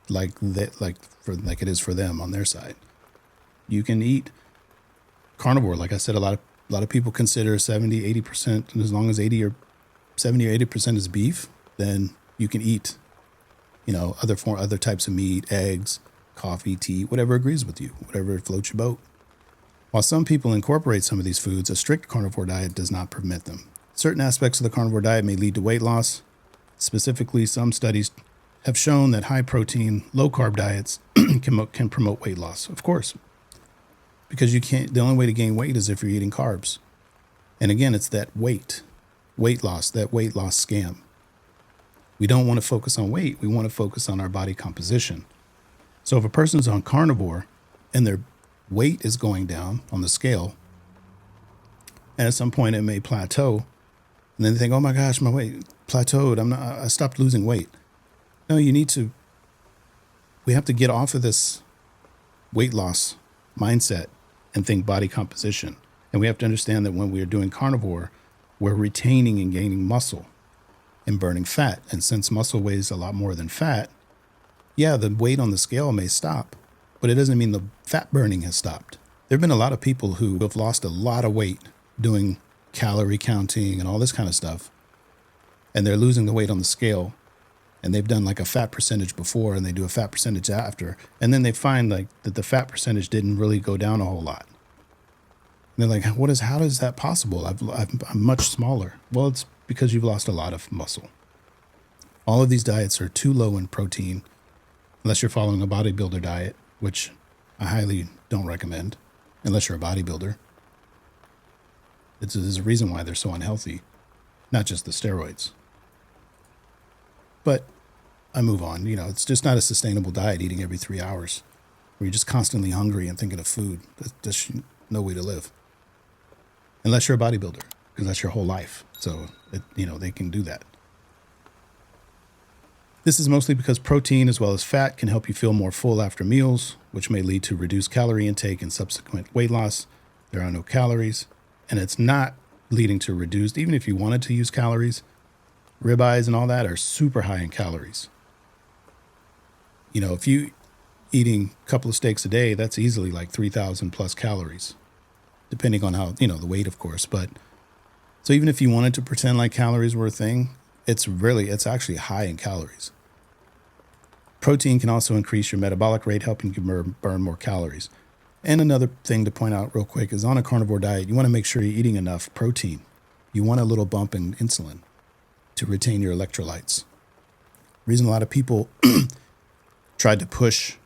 like that, like it is for them on their side. You can eat carnivore. Like I said, a lot of people consider 70, 80%, and as long as 70 or 80% is beef, then you can eat, other types of meat, eggs, coffee, tea, whatever agrees with you, whatever floats your boat. While some people incorporate some of these foods, a strict carnivore diet does not permit them. Certain aspects of the carnivore diet may lead to weight loss. Specifically, some studies have shown that high-protein, low-carb diets can promote weight loss. Of course, because the only way to gain weight is if you're eating carbs. And again, it's that weight loss scam. We don't want to focus on weight. We want to focus on our body composition. So if a person's on carnivore and their weight is going down on the scale, and at some point it may plateau, and then they think, oh my gosh, my weight plateaued. I stopped losing weight. No, we have to get off of this weight loss mindset and think body composition. And we have to understand that when we are doing carnivore, we're retaining and gaining muscle and burning fat. And since muscle weighs a lot more than fat, Yeah, the weight on the scale may stop, but it doesn't mean the fat burning has stopped. There have been a lot of people who have lost a lot of weight doing calorie counting and all this kind of stuff, and they're losing the weight on the scale, and they've done like a fat percentage before and they do a fat percentage after, and then they find like that the fat percentage didn't really go down a whole lot. And they're like, how is that possible? I'm much smaller. Well, it's because you've lost a lot of muscle. All of these diets are too low in protein, unless you're following a bodybuilder diet, which I highly don't recommend, unless you're a bodybuilder. There's a reason why they're so unhealthy, not just the steroids. But I move on. It's just not a sustainable diet, eating every 3 hours, where you're just constantly hungry and thinking of food. That's no way to live. Unless you're a bodybuilder, because that's your whole life. So, they can do that. This is mostly because protein as well as fat can help you feel more full after meals, which may lead to reduced calorie intake and subsequent weight loss. There are no calories, and it's not leading to reduced, even if you wanted to use calories, ribeyes and all that are super high in calories. If you eating a couple of steaks a day, that's easily like 3,000 plus calories, depending on how, the weight, of course. But so even if you wanted to pretend like calories were a thing, it's actually high in calories. Protein can also increase your metabolic rate, helping you burn more calories. And another thing to point out real quick is on a carnivore diet, you want to make sure you're eating enough protein. You want a little bump in insulin to retain your electrolytes. Reason a lot of people tried to push,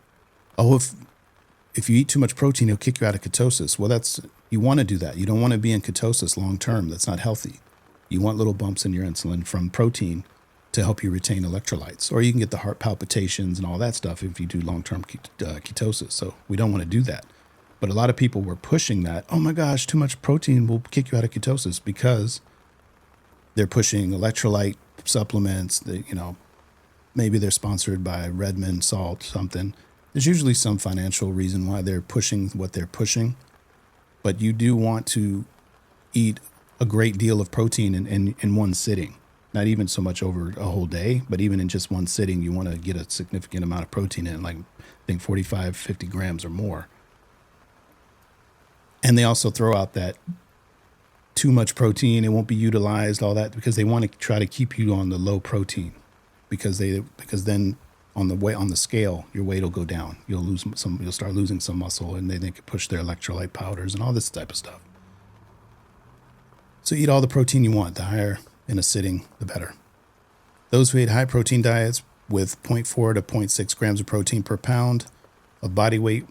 if you eat too much protein, it'll kick you out of ketosis. Well, you want to do that. You don't want to be in ketosis long term. That's not healthy. You want little bumps in your insulin from protein to help you retain electrolytes. Or you can get the heart palpitations and all that stuff if you do long-term ketosis. So we don't want to do that. But a lot of people were pushing that. Oh my gosh, too much protein will kick you out of ketosis, because they're pushing electrolyte supplements. Maybe they're sponsored by Redmond Salt, something. There's usually some financial reason why they're pushing what they're pushing. But you do want to eat a great deal of protein in one sitting. Not even so much over a whole day, but even in just one sitting, you want to get a significant amount of protein in, like I think 45, 50 grams or more. And they also throw out that too much protein, it won't be utilized, all that, because they want to try to keep you on the low protein, because then on the scale, your weight will go down. You'll start losing some muscle, and they can push their electrolyte powders and all this type of stuff. So eat all the protein you want. The higher in a sitting, the better. Those who ate high protein diets with 0.4 to 0.6 grams of protein per pound of body weight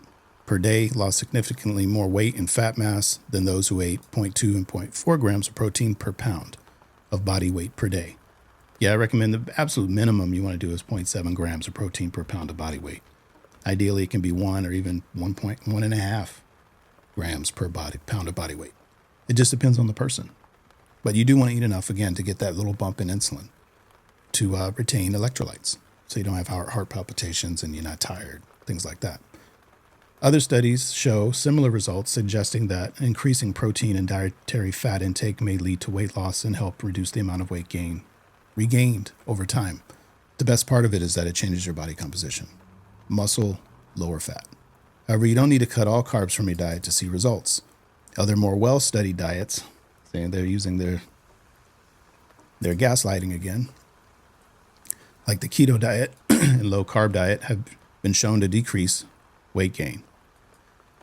per day lost significantly more weight and fat mass than those who ate 0.2 and 0.4 grams of protein per pound of body weight per day. Yeah, I recommend the absolute minimum you want to do is 0.7 grams of protein per pound of body weight. Ideally, it can be 1 or even 1.5 grams per pound of body weight. It just depends on the person. But you do want to eat enough, again, to get that little bump in insulin to retain electrolytes, so you don't have heart palpitations and you're not tired, things like that. Other studies show similar results, suggesting that increasing protein and dietary fat intake may lead to weight loss and help reduce the amount of weight regained over time. The best part of it is that it changes your body composition. Muscle, lower fat. However, you don't need to cut all carbs from your diet to see results. Other more well-studied diets, saying they're using their gaslighting again, like the keto diet and low-carb diet, have been shown to decrease weight gain.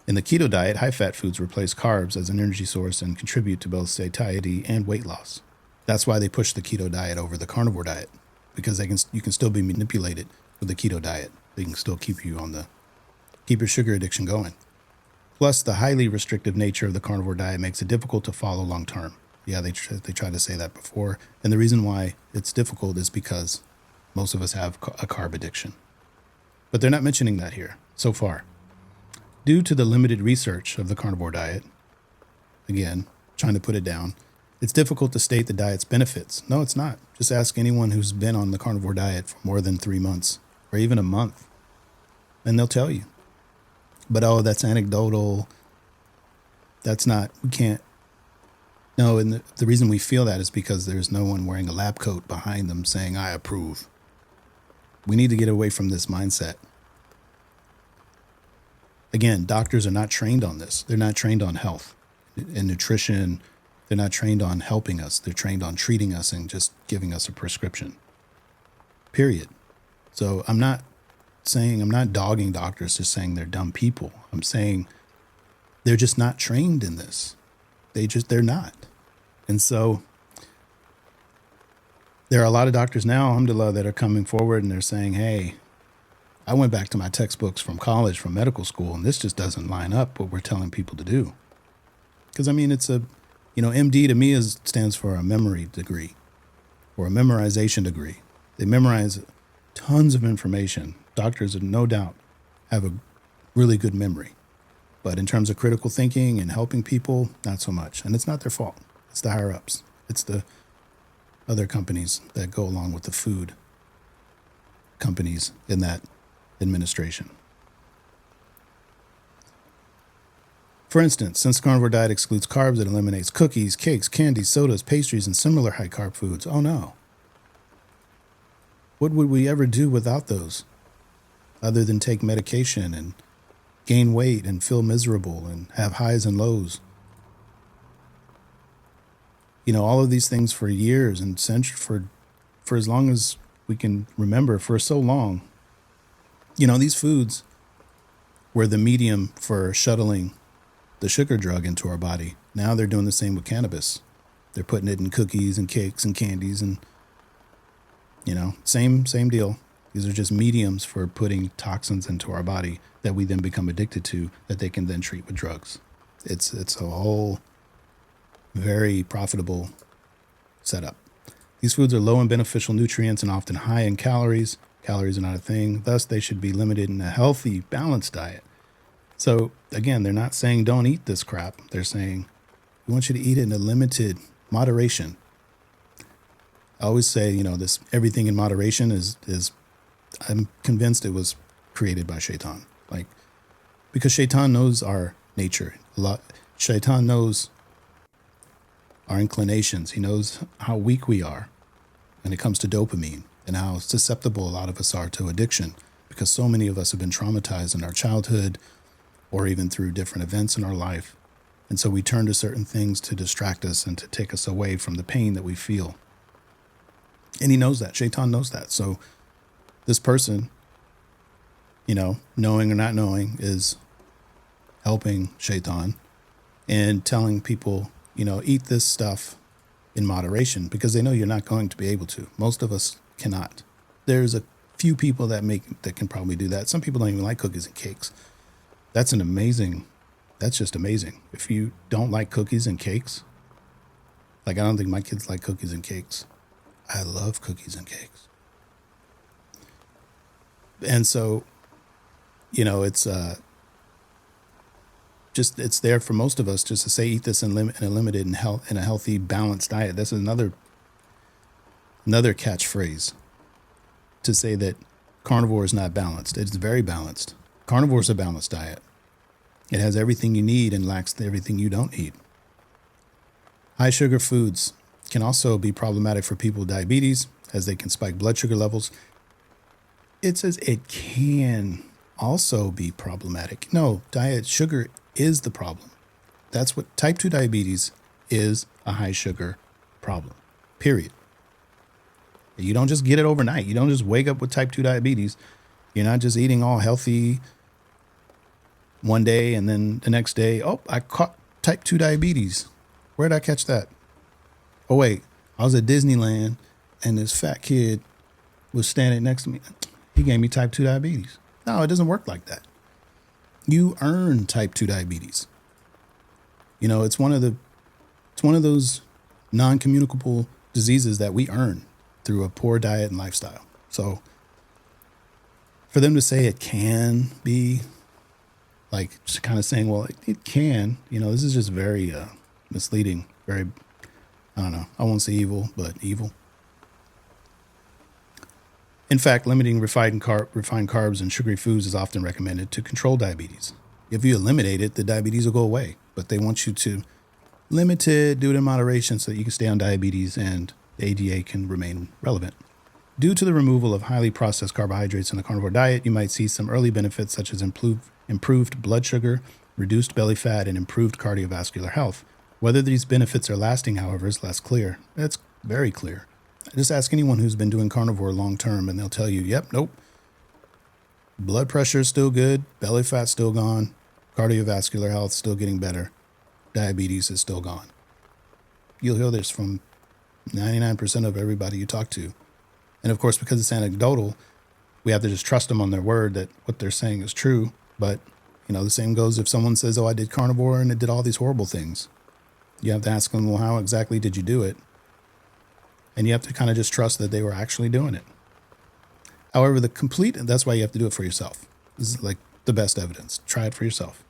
In the keto diet, high-fat foods replace carbs as an energy source and contribute to both satiety and weight loss. That's why they push the keto diet over the carnivore diet, because you can still be manipulated with the keto diet. They can still keep your sugar addiction going. Plus, the highly restrictive nature of the carnivore diet makes it difficult to follow long term. Yeah, they tried to say that before. And the reason why it's difficult is because most of us have a carb addiction. But they're not mentioning that here so far. Due to the limited research of the carnivore diet, again, trying to put it down, it's difficult to state the diet's benefits. No, it's not. Just ask anyone who's been on the carnivore diet for more than 3 months or even a month, and they'll tell you. But, that's anecdotal. That's not, we can't. No, and the reason we feel that is because there's no one wearing a lab coat behind them saying, I approve. We need to get away from this mindset. Again, doctors are not trained on this. They're not trained on health and nutrition. They're not trained on helping us. They're trained on treating us and just giving us a prescription. Period. So I'm not dogging doctors, just saying they're dumb people. I'm saying they're just not trained in this. They're not. And so there are a lot of doctors now, alhamdulillah, that are coming forward and they're saying, hey, I went back to my textbooks from college, from medical school, and this just doesn't line up what we're telling people to do. Because, I mean, it's MD to me stands for a memory degree or a memorization degree. They memorize tons of information. Doctors, no doubt, have a really good memory. But in terms of critical thinking and helping people, not so much. And it's not their fault. It's the higher-ups. It's the other companies that go along with the food companies in that administration. For instance, since the carnivore diet excludes carbs, it eliminates cookies, cakes, candies, sodas, pastries, and similar high-carb foods. Oh, no. What would we ever do without those other than take medication and gain weight and feel miserable and have highs and lows? All of these things for years and centuries, for as long as we can remember, for so long. These foods were the medium for shuttling the sugar drug into our body. Now they're doing the same with cannabis. They're putting it in cookies and cakes and candies and, same deal. These are just mediums for putting toxins into our body that we then become addicted to, that they can then treat with drugs. It's a whole very profitable setup. These foods are low in beneficial nutrients and often high in calories. Calories are not a thing. Thus, they should be limited in a healthy, balanced diet. So, again, they're not saying don't eat this crap. They're saying we want you to eat it in a limited moderation. I always say, this everything in moderation is I'm convinced it was created by Shaitan. Because Shaitan knows our nature a lot. Shaitan knows our inclinations. He knows how weak we are when it comes to dopamine and how susceptible a lot of us are to addiction, because so many of us have been traumatized in our childhood or even through different events in our life. And so we turn to certain things to distract us and to take us away from the pain that we feel. And he knows that. Shaitan knows that. So this person, knowing or not knowing, is helping Shaitan and telling people, eat this stuff in moderation, because they know you're not going to be able to. Most of us cannot. There's a few people that can probably do that. Some people don't even like cookies and cakes. That's just amazing. If you don't like cookies and cakes, I don't think my kids like cookies and cakes. I love cookies and cakes. And so, it's it's there for most of us just to say, eat this in a limited and a healthy, balanced diet. That's another catchphrase to say that carnivore is not balanced. It's very balanced. Carnivore is a balanced diet. It has everything you need and lacks everything you don't need. High sugar foods can also be problematic for people with diabetes, as they can spike blood sugar levels. It says it can also be problematic. No, diet sugar is the problem. That's what type 2 diabetes is, a high sugar problem, period. You don't just get it overnight. You don't just wake up with type 2 diabetes. You're not just eating all healthy one day and then the next day, oh, I caught type 2 diabetes. Where did I catch that? Oh, wait, I was at Disneyland and this fat kid was standing next to me. He gave me type 2 diabetes. No, it doesn't work like that. You earn type 2 diabetes. It's one of those non-communicable diseases that we earn through a poor diet and lifestyle. So for them to say it can be, just kind of saying, well, it can, this is just very misleading, very, I don't know, I won't say evil, but evil. In fact, limiting refined carbs and sugary foods is often recommended to control diabetes. If you eliminate it, the diabetes will go away. But they want you to limit it, do it in moderation so that you can stay on diabetes and the ADA can remain relevant. Due to the removal of highly processed carbohydrates in the carnivore diet, you might see some early benefits such as improved blood sugar, reduced belly fat, and improved cardiovascular health. Whether these benefits are lasting, however, is less clear. It's very clear. Just ask anyone who's been doing carnivore long term and they'll tell you, yep, nope. Blood pressure is still good, belly fat's still gone, cardiovascular health still getting better, diabetes is still gone. You'll hear this from 99% of everybody you talk to. And of course, because it's anecdotal, we have to just trust them on their word that what they're saying is true. But, the same goes if someone says, oh, I did carnivore and it did all these horrible things. You have to ask them, well, how exactly did you do it? And you have to kind of just trust that they were actually doing it. However, that's why you have to do it for yourself. This is like the best evidence. Try it for yourself.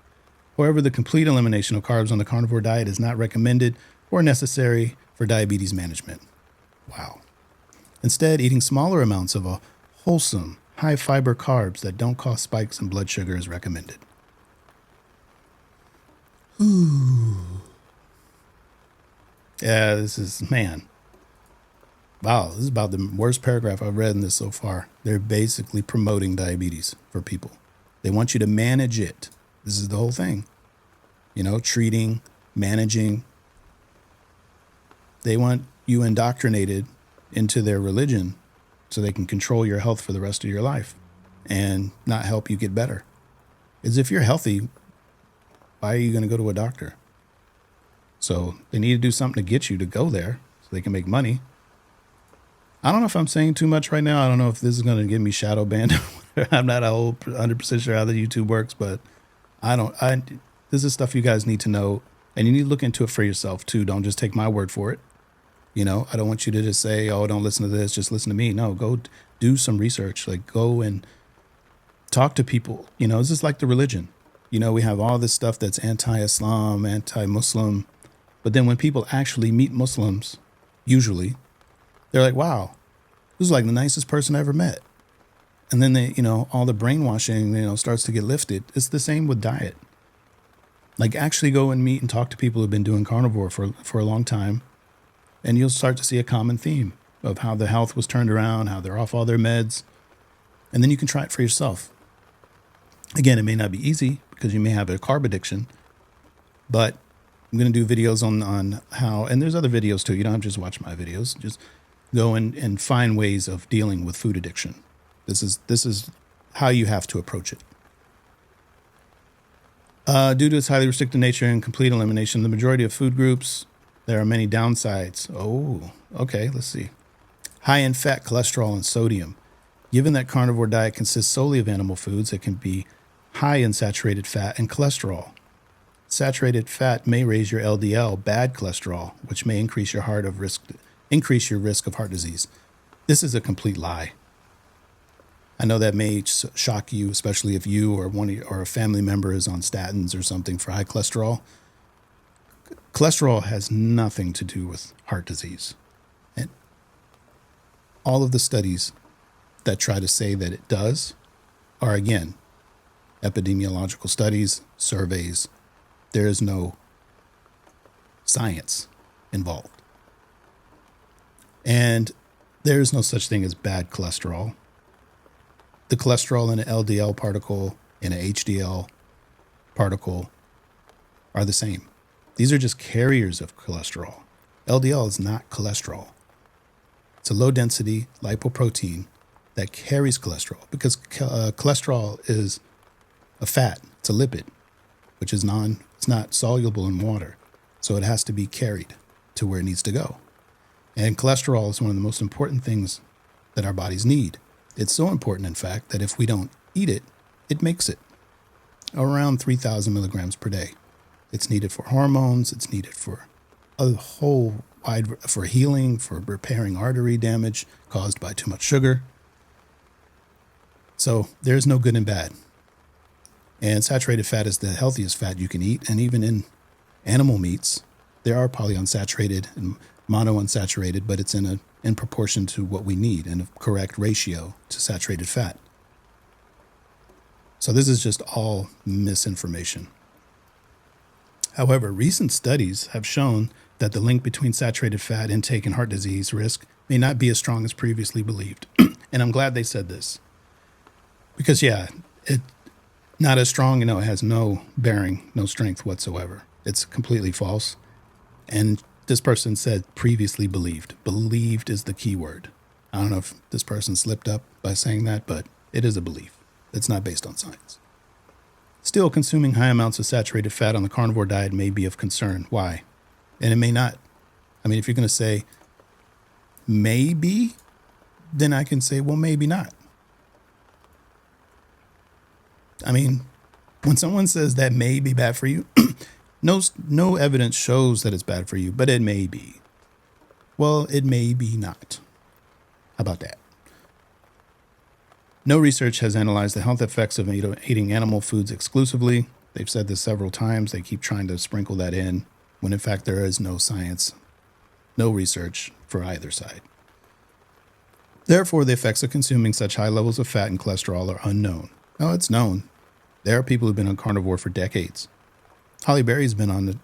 However, the complete elimination of carbs on the carnivore diet is not recommended or necessary for diabetes management. Wow. Instead, eating smaller amounts of a wholesome, high-fiber carbs that don't cause spikes in blood sugar is recommended. Ooh. Yeah, wow, this is about the worst paragraph I've read in this so far. They're basically promoting diabetes for people. They want you to manage it. This is the whole thing. Treating, managing. They want you indoctrinated into their religion so they can control your health for the rest of your life and not help you get better. As if you're healthy, why are you going to go to a doctor? So they need to do something to get you to go there so they can make money. I don't know if I'm saying too much right now. I don't know if this is going to get me shadow banned. I'm not 100% sure how the YouTube works, but this is stuff you guys need to know, and you need to look into it for yourself too. Don't just take my word for it. I don't want you to just say, oh, don't listen to this, just listen to me. No, go do some research. Like, go and talk to people. This is like the religion. We have all this stuff that's anti-Islam, anti-Muslim. But then when people actually meet Muslims, usually, they're like, wow, this is like the nicest person I ever met. And then they, all the brainwashing, starts to get lifted. It's the same with diet. Like, actually go and meet and talk to people who've been doing carnivore for a long time. And you'll start to see a common theme of how the health was turned around, how they're off all their meds. And then you can try it for yourself. Again, it may not be easy because you may have a carb addiction, but I'm going to do videos on how, and there's other videos too. You don't have to just watch my videos. Just go and find ways of dealing with food addiction. This is how you have to approach it. Due to its highly restricted nature and complete elimination of the majority of food groups, there are many downsides. Oh, okay, let's see. High in fat, cholesterol, and sodium. Given that carnivore diet consists solely of animal foods, it can be high in saturated fat and cholesterol. Saturated fat may raise your LDL, bad cholesterol, which may increase your risk of heart disease. This is a complete lie. I know that may shock you, especially if you or a family member is on statins or something for high cholesterol. Cholesterol has nothing to do with heart disease. And all of the studies that try to say that it does are, again, epidemiological studies, surveys. There is no science involved. And there is no such thing as bad cholesterol. The cholesterol in an LDL particle and an HDL particle are the same. These are just carriers of cholesterol. LDL is not cholesterol. It's a low-density lipoprotein that carries cholesterol because cholesterol is a fat. It's a lipid, which is it's not soluble in water. So it has to be carried to where it needs to go. And cholesterol is one of the most important things that our bodies need. It's so important, in fact, that if we don't eat it, it makes it around 3,000 milligrams per day. It's needed for hormones. It's needed for a whole for healing, for repairing artery damage caused by too much sugar. So there's no good and bad. And saturated fat is the healthiest fat you can eat. And even in animal meats, there are polyunsaturated and monounsaturated, but it's in proportion to what we need in a correct ratio to saturated fat. So this is just all misinformation. However, recent studies have shown that the link between saturated fat intake and heart disease risk may not be as strong as previously believed. And I'm glad they said this because, yeah, it not as strong. It has no bearing, no strength whatsoever. It's completely false. And this person said previously believed. Believed is the key word. I don't know if this person slipped up by saying that, but it is a belief. It's not based on science. Still, consuming high amounts of saturated fat on the carnivore diet may be of concern. Why? And it may not. I mean, if you're going to say maybe, then I can say, well, maybe not. I mean, when someone says that may be bad for you, no evidence shows that it's bad for you, but it may be. Well, it may be not. How about that? No research has analyzed the health effects of eating animal foods exclusively. They've said this several times. They keep trying to sprinkle that in, when in fact there is no science, no research for either side. Therefore, the effects of consuming such high levels of fat and cholesterol are unknown. No, it's known. There are people who've been on carnivore for decades. Holly Berry's been on the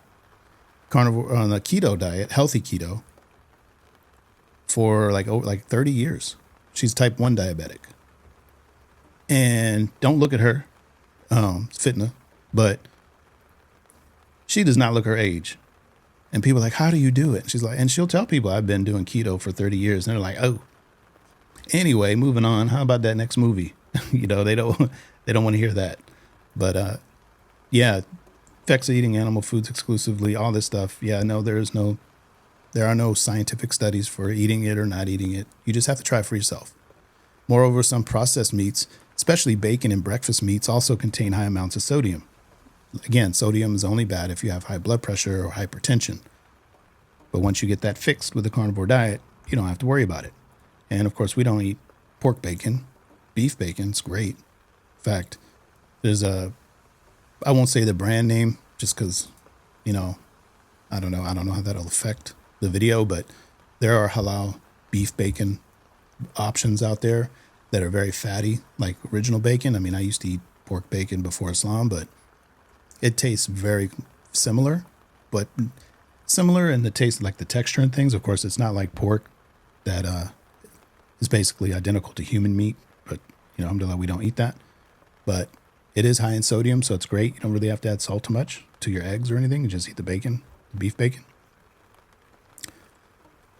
keto diet, healthy keto, for like 30 years. She's type 1 diabetic. And don't look at her, fitna, but she does not look her age. And people are like, how do you do it? She's like, and she'll tell people I've been doing keto for 30 years. And they're like, oh, anyway, moving on. How about that next movie? They don't want to hear that. But, yeah, effects of eating animal foods exclusively, all this stuff. Yeah, no, there are no scientific studies for eating it or not eating it. You just have to try it for yourself. Moreover, some processed meats, especially bacon and breakfast meats, also contain high amounts of sodium. Again, sodium is only bad if you have high blood pressure or hypertension. But once you get that fixed with the carnivore diet, you don't have to worry about it. And of course, we don't eat pork bacon. Beef bacon is great. In fact, there's I won't say the brand name just because, I don't know how that'll affect the video, but there are halal beef bacon options out there that are very fatty, like original bacon. I mean, I used to eat pork bacon before Islam, but it tastes very similar, but similar in the taste, like the texture and things. Of course, it's not like pork that is basically identical to human meat, but, alhamdulillah, we don't eat that. But it is high in sodium, so it's great. You don't really have to add salt too much to your eggs or anything. You just eat the bacon, the beef bacon.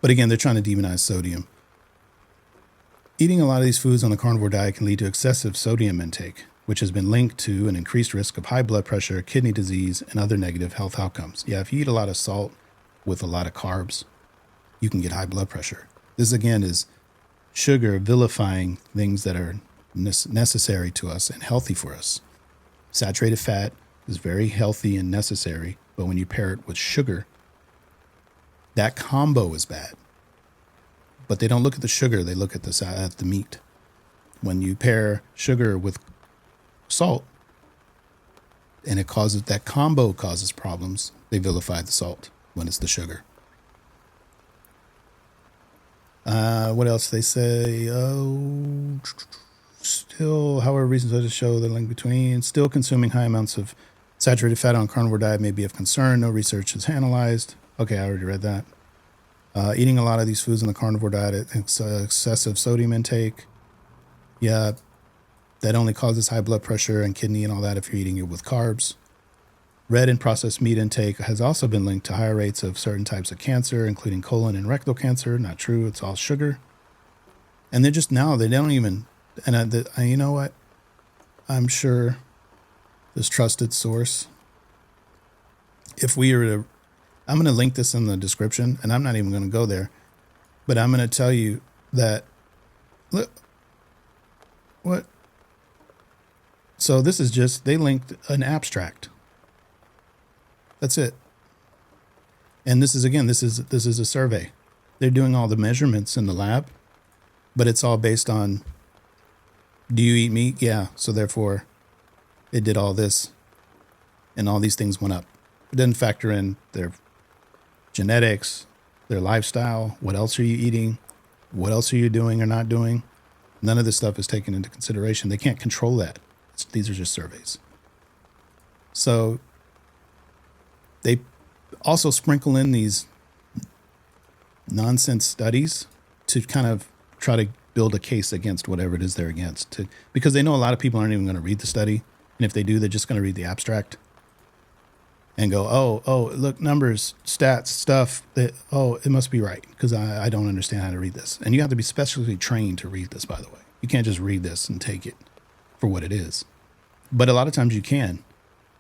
But again, they're trying to demonize sodium. Eating a lot of these foods on the carnivore diet can lead to excessive sodium intake, which has been linked to an increased risk of high blood pressure, kidney disease, and other negative health outcomes. Yeah, if you eat a lot of salt with a lot of carbs, you can get high blood pressure. This, again, is sugar vilifying things that are necessary to us and healthy for us. Saturated fat is very healthy and necessary, but when you pair it with sugar, that combo is bad. But they don't look at the sugar, they look at the meat. When you pair sugar with salt, and that combo causes problems, they vilify the salt when it's the sugar. What else they say? Still, however, reasons to show the link between still consuming high amounts of saturated fat on carnivore diet may be of concern. No research has analyzed. Okay, I already read that. Eating a lot of these foods on the carnivore diet, excessive sodium intake. Yeah, that only causes high blood pressure and kidney and all that if you're eating it with carbs. Red and processed meat intake has also been linked to higher rates of certain types of cancer, including colon and rectal cancer. Not true. It's all sugar. And they're just now, they don't even, and you know what? I'm sure this trusted source, if we were to, I'm going to link this in the description, and I'm not even going to go there, but I'm going to tell you that, look, what? So this is just, they linked an abstract. That's it. And this is, again, this is a survey. They're doing all the measurements in the lab, but it's all based on, do you eat meat? Yeah. So therefore it did all this and all these things went up. It doesn't factor in their genetics, their lifestyle. What else are you eating? What else are you doing or not doing? None of this stuff is taken into consideration. They can't control that. These are just surveys. So they also sprinkle in these nonsense studies to kind of try to build a case against whatever it is they're against, because they know a lot of people aren't even going to read the study. And if they do, they're just going to read the abstract and go, oh, look, numbers, stats, stuff. It must be right because I don't understand how to read this. And you have to be specially trained to read this, by the way. You can't just read this and take it for what it is. But a lot of times you can.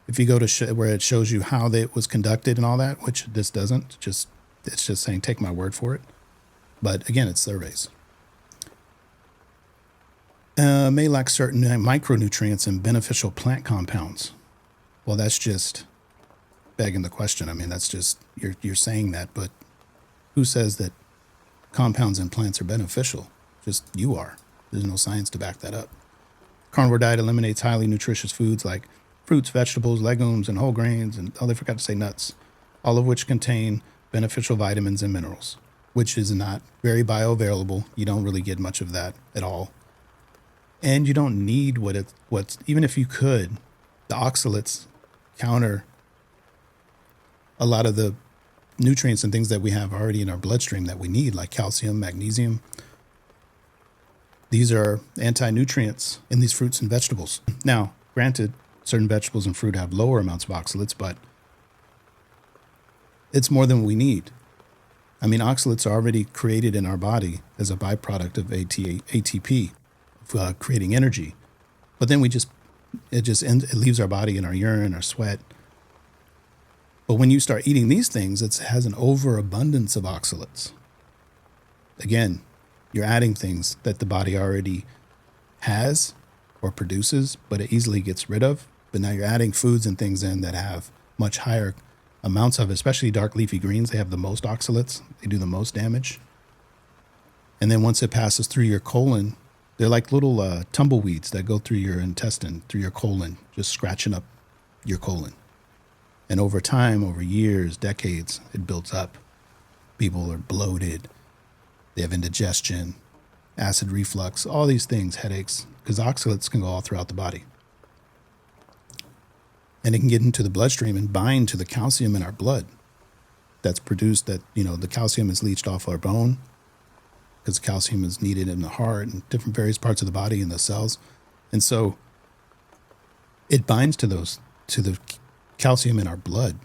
If you go to where it shows you how it was conducted and all that, which this doesn't, it's just saying take my word for it. But again, it's surveys. May lack certain micronutrients and beneficial plant compounds. Well, that's just begging the question. I mean, that's just, you're saying that, but who says that compounds in plants are beneficial? Just you are. There's no science to back that up. Carnivore diet eliminates highly nutritious foods like fruits, vegetables, legumes, and whole grains, and they forgot to say nuts, all of which contain beneficial vitamins and minerals, which is not very bioavailable. You don't really get much of that at all. And you don't need what's even if you could, the oxalates counter a lot of the nutrients and things that we have already in our bloodstream that we need, like calcium, magnesium. These are anti-nutrients in these fruits and vegetables. Now, granted, certain vegetables and fruit have lower amounts of oxalates, but it's more than we need. I mean, oxalates are already created in our body as a byproduct of ATP, creating energy. But then it leaves our body in our urine, our sweat. But when you start eating these things, it has an overabundance of oxalates. Again, you're adding things that the body already has or produces, but it easily gets rid of. But now you're adding foods and things in that have much higher amounts of, especially dark leafy greens. They have the most oxalates. They do the most damage. And then once it passes through your colon, they're like little tumbleweeds that go through your intestine, through your colon, just scratching up your colon. And over time, over years, decades, it builds up. People are bloated. They have indigestion, acid reflux, all these things, headaches, because oxalates can go all throughout the body. And it can get into the bloodstream and bind to the calcium in our blood that's produced the calcium is leached off our bone because calcium is needed in the heart and different various parts of the body and the cells. And so it binds to the calcium in our blood.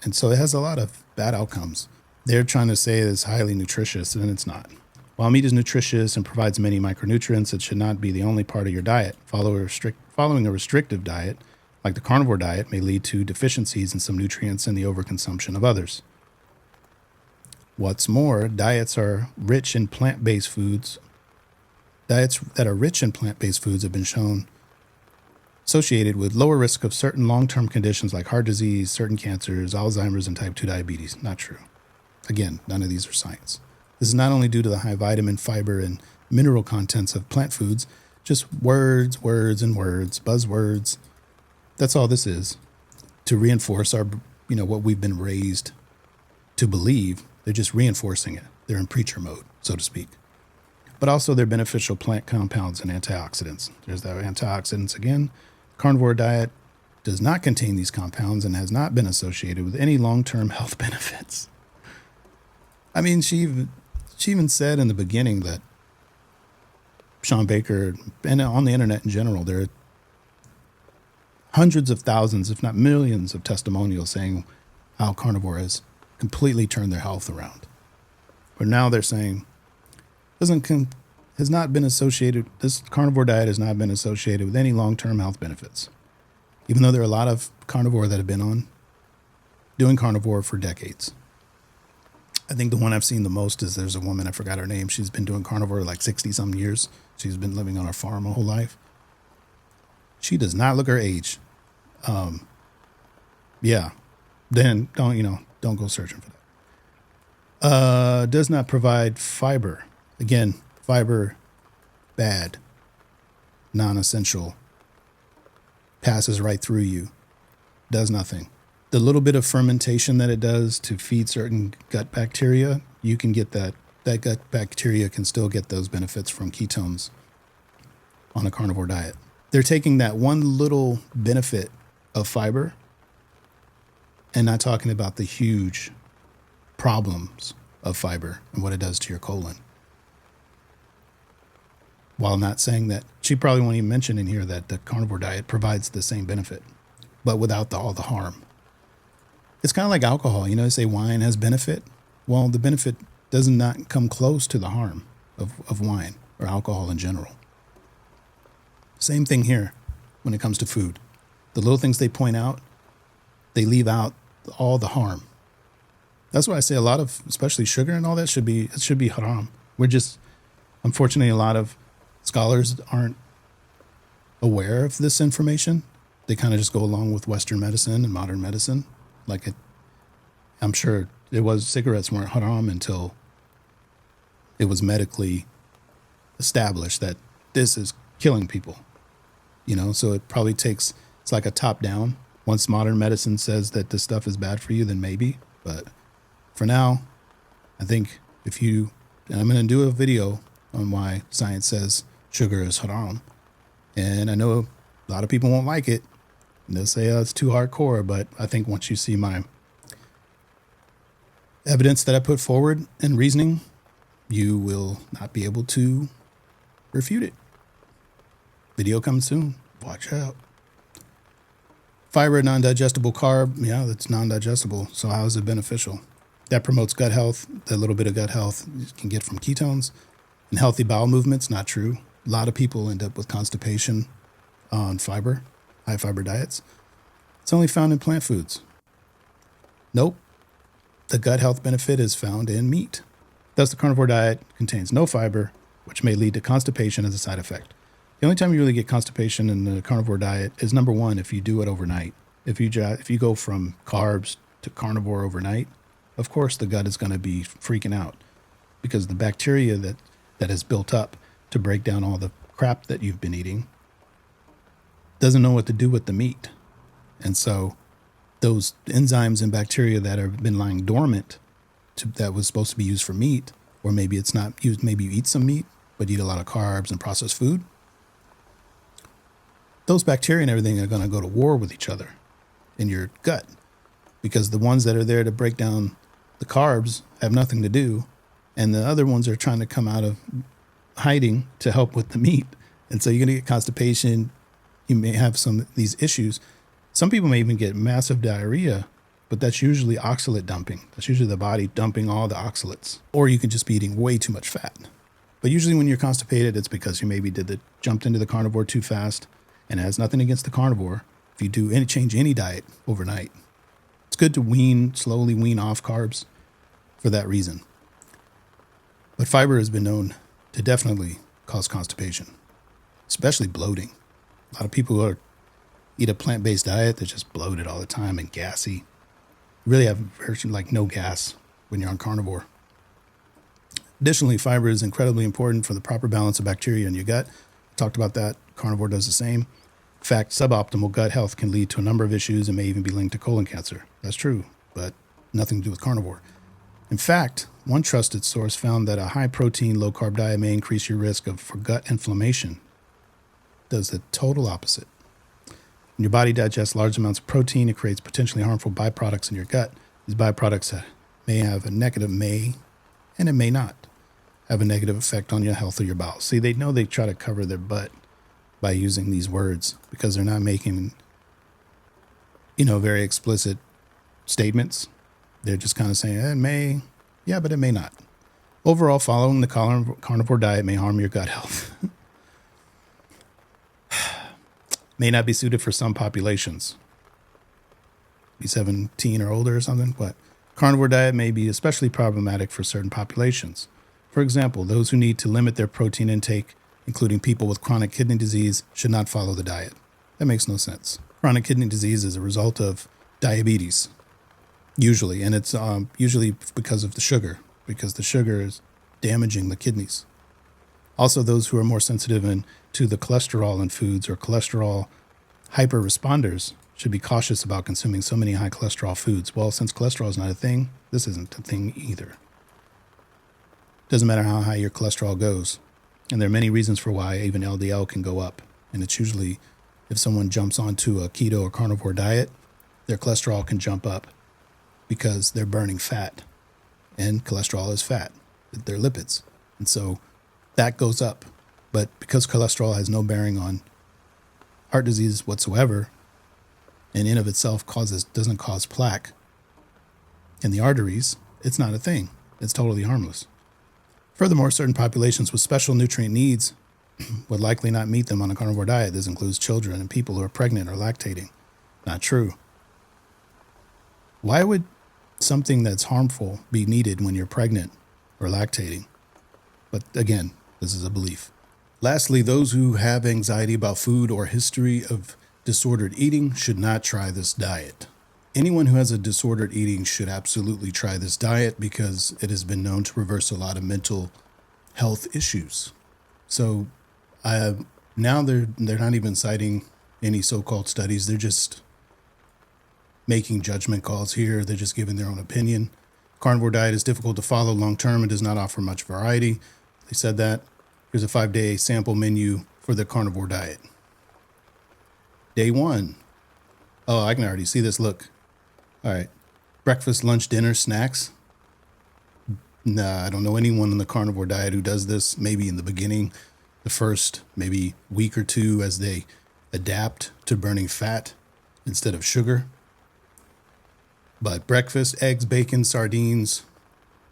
And so it has a lot of bad outcomes. They're trying to say it's highly nutritious, and it's not. While meat is nutritious and provides many micronutrients, it should not be the only part of your diet. Following a restrictive diet, like the carnivore diet, may lead to deficiencies in some nutrients and the overconsumption of others. What's more, diets that are rich in plant-based foods have been shown associated with lower risk of certain long-term conditions like heart disease, certain cancers, Alzheimer's, and type 2 diabetes. Not true. Again, none of these are science. This is not only due to the high vitamin, fiber, and mineral contents of plant foods, just words, and words, buzzwords. That's all this is, to reinforce what we've been raised to believe. They're just reinforcing it. They're in preacher mode, so to speak. But also they're beneficial plant compounds and antioxidants. There's the antioxidants again. Carnivore diet does not contain these compounds and has not been associated with any long-term health benefits. I mean, she even said in the beginning that Sean Baker, and on the internet in general, there are hundreds of thousands, if not millions, of testimonials saying how carnivore has completely turned their health around. But now they're saying this carnivore diet has not been associated with any long-term health benefits. Even though there are a lot of carnivore that have been doing carnivore for decades. I think the one I've seen the most is there's a woman, I forgot her name. She's been doing carnivore like 60-some years. She's been living on her farm her whole life. She does not look her age. Then don't go searching for that. Does not provide fiber. Again, fiber, bad, non-essential, passes right through you, does nothing. The little bit of fermentation that it does to feed certain gut bacteria, you can get that. That gut bacteria can still get those benefits from ketones on a carnivore diet. They're taking that one little benefit of fiber and not talking about the huge problems of fiber and what it does to your colon. while not saying that. She probably won't even mention in here that the carnivore diet provides the same benefit, but without all the harm. It's kind of like alcohol. They say wine has benefit. Well, the benefit does not come close to the harm of wine or alcohol in general. Same thing here when it comes to food. The little things they point out, they leave out all the harm. That's why I say a lot of, especially sugar and all that, should be haram. Unfortunately, a lot of scholars aren't aware of this information. They kind of just go along with Western medicine and modern medicine. I'm sure cigarettes weren't haram until it was medically established that this is killing people. So it probably it's like a top down. Once modern medicine says that this stuff is bad for you, then maybe. But for now, I think and I'm going to do a video on why science says sugar is haram. And I know a lot of people won't like it. And they'll say, it's too hardcore. But I think once you see my evidence that I put forward and reasoning, you will not be able to refute it. Video comes soon. Watch out. Fiber, non-digestible carb. Yeah, that's non-digestible. So how is it beneficial? That promotes gut health. That little bit of gut health you can get from ketones. And healthy bowel movements, not true. A lot of people end up with constipation on fiber, high fiber diets. It's only found in plant foods. Nope. The gut health benefit is found in meat. Thus, the carnivore diet contains no fiber, which may lead to constipation as a side effect. The only time you really get constipation in the carnivore diet is, number one, if you do it overnight. If you go from carbs to carnivore overnight, of course the gut is going to be freaking out because the bacteria that has built up to break down all the crap that you've been eating doesn't know what to do with the meat. And so those enzymes and bacteria that have been lying dormant that was supposed to be used for meat, or maybe it's not used, maybe you eat some meat, but eat a lot of carbs and processed food, those bacteria and everything are going to go to war with each other in your gut because the ones that are there to break down the carbs have nothing to do. And the other ones are trying to come out of hiding to help with the meat. And so you're going to get constipation. You may have some of these issues. Some people may even get massive diarrhea, but that's usually oxalate dumping. That's usually the body dumping all the oxalates. Or you could just be eating way too much fat. But usually when you're constipated, it's because you maybe jumped into the carnivore too fast. And it has nothing against the carnivore. If you change any diet overnight, it's good to slowly wean off carbs for that reason. But fiber has been known to definitely cause constipation, especially bloating. A lot of people eat a plant-based diet that's just bloated all the time and gassy. You really have no gas when you're on carnivore. Additionally, fiber is incredibly important for the proper balance of bacteria in your gut. I talked about that. Carnivore does the same. In fact, suboptimal gut health can lead to a number of issues and may even be linked to colon cancer. That's true, but nothing to do with carnivore. In fact, one trusted source found that a high-protein, low-carb diet may increase your risk for gut inflammation. It does the total opposite. When your body digests large amounts of protein, it creates potentially harmful byproducts in your gut. These byproducts may have and it may not have a negative effect on your health or your bowels. See, they try to cover their butt by using these words because they're not making, very explicit statements. They're just kind of saying, it may, yeah, but it may not. Overall, following the carnivore diet may harm your gut health. May not be suited for some populations. Be 17 or older or something, but carnivore diet may be especially problematic for certain populations. For example, those who need to limit their protein intake, including people with chronic kidney disease, should not follow the diet. That makes no sense. Chronic kidney disease is a result of diabetes, usually, and it's usually because of the sugar is damaging the kidneys. Also, those who are more sensitive to the cholesterol in foods or cholesterol hyper-responders should be cautious about consuming so many high cholesterol foods. Well, since cholesterol is not a thing, this isn't a thing either. Doesn't matter how high your cholesterol goes. And there are many reasons for why even LDL can go up. And it's usually if someone jumps onto a keto or carnivore diet, their cholesterol can jump up because they're burning fat. And cholesterol is fat. They're lipids. And so that goes up But because cholesterol has no bearing on heart disease whatsoever, and in of itself doesn't cause plaque in the arteries, it's not a thing. It's totally harmless. Furthermore, certain populations with special nutrient needs would likely not meet them on a carnivore diet. This includes children and people who are pregnant or lactating. Not true. Why would something that's harmful be needed when you're pregnant or lactating? But again, this is a belief. Lastly, those who have anxiety about food or history of disordered eating should not try this diet. Anyone who has a disordered eating should absolutely try this diet because it has been known to reverse a lot of mental health issues. So now they're not even citing any so-called studies. They're just making judgment calls here. They're just giving their own opinion. Carnivore diet is difficult to follow long-term and does not offer much variety. They said that. Here's a 5-day sample menu for the carnivore diet. Day 1. Oh, I can already see this. Look. All right. Breakfast, lunch, dinner, snacks. Nah, I don't know anyone on the carnivore diet who does this. Maybe in the beginning, the first maybe week or two as they adapt to burning fat instead of sugar. But breakfast, eggs, bacon, sardines.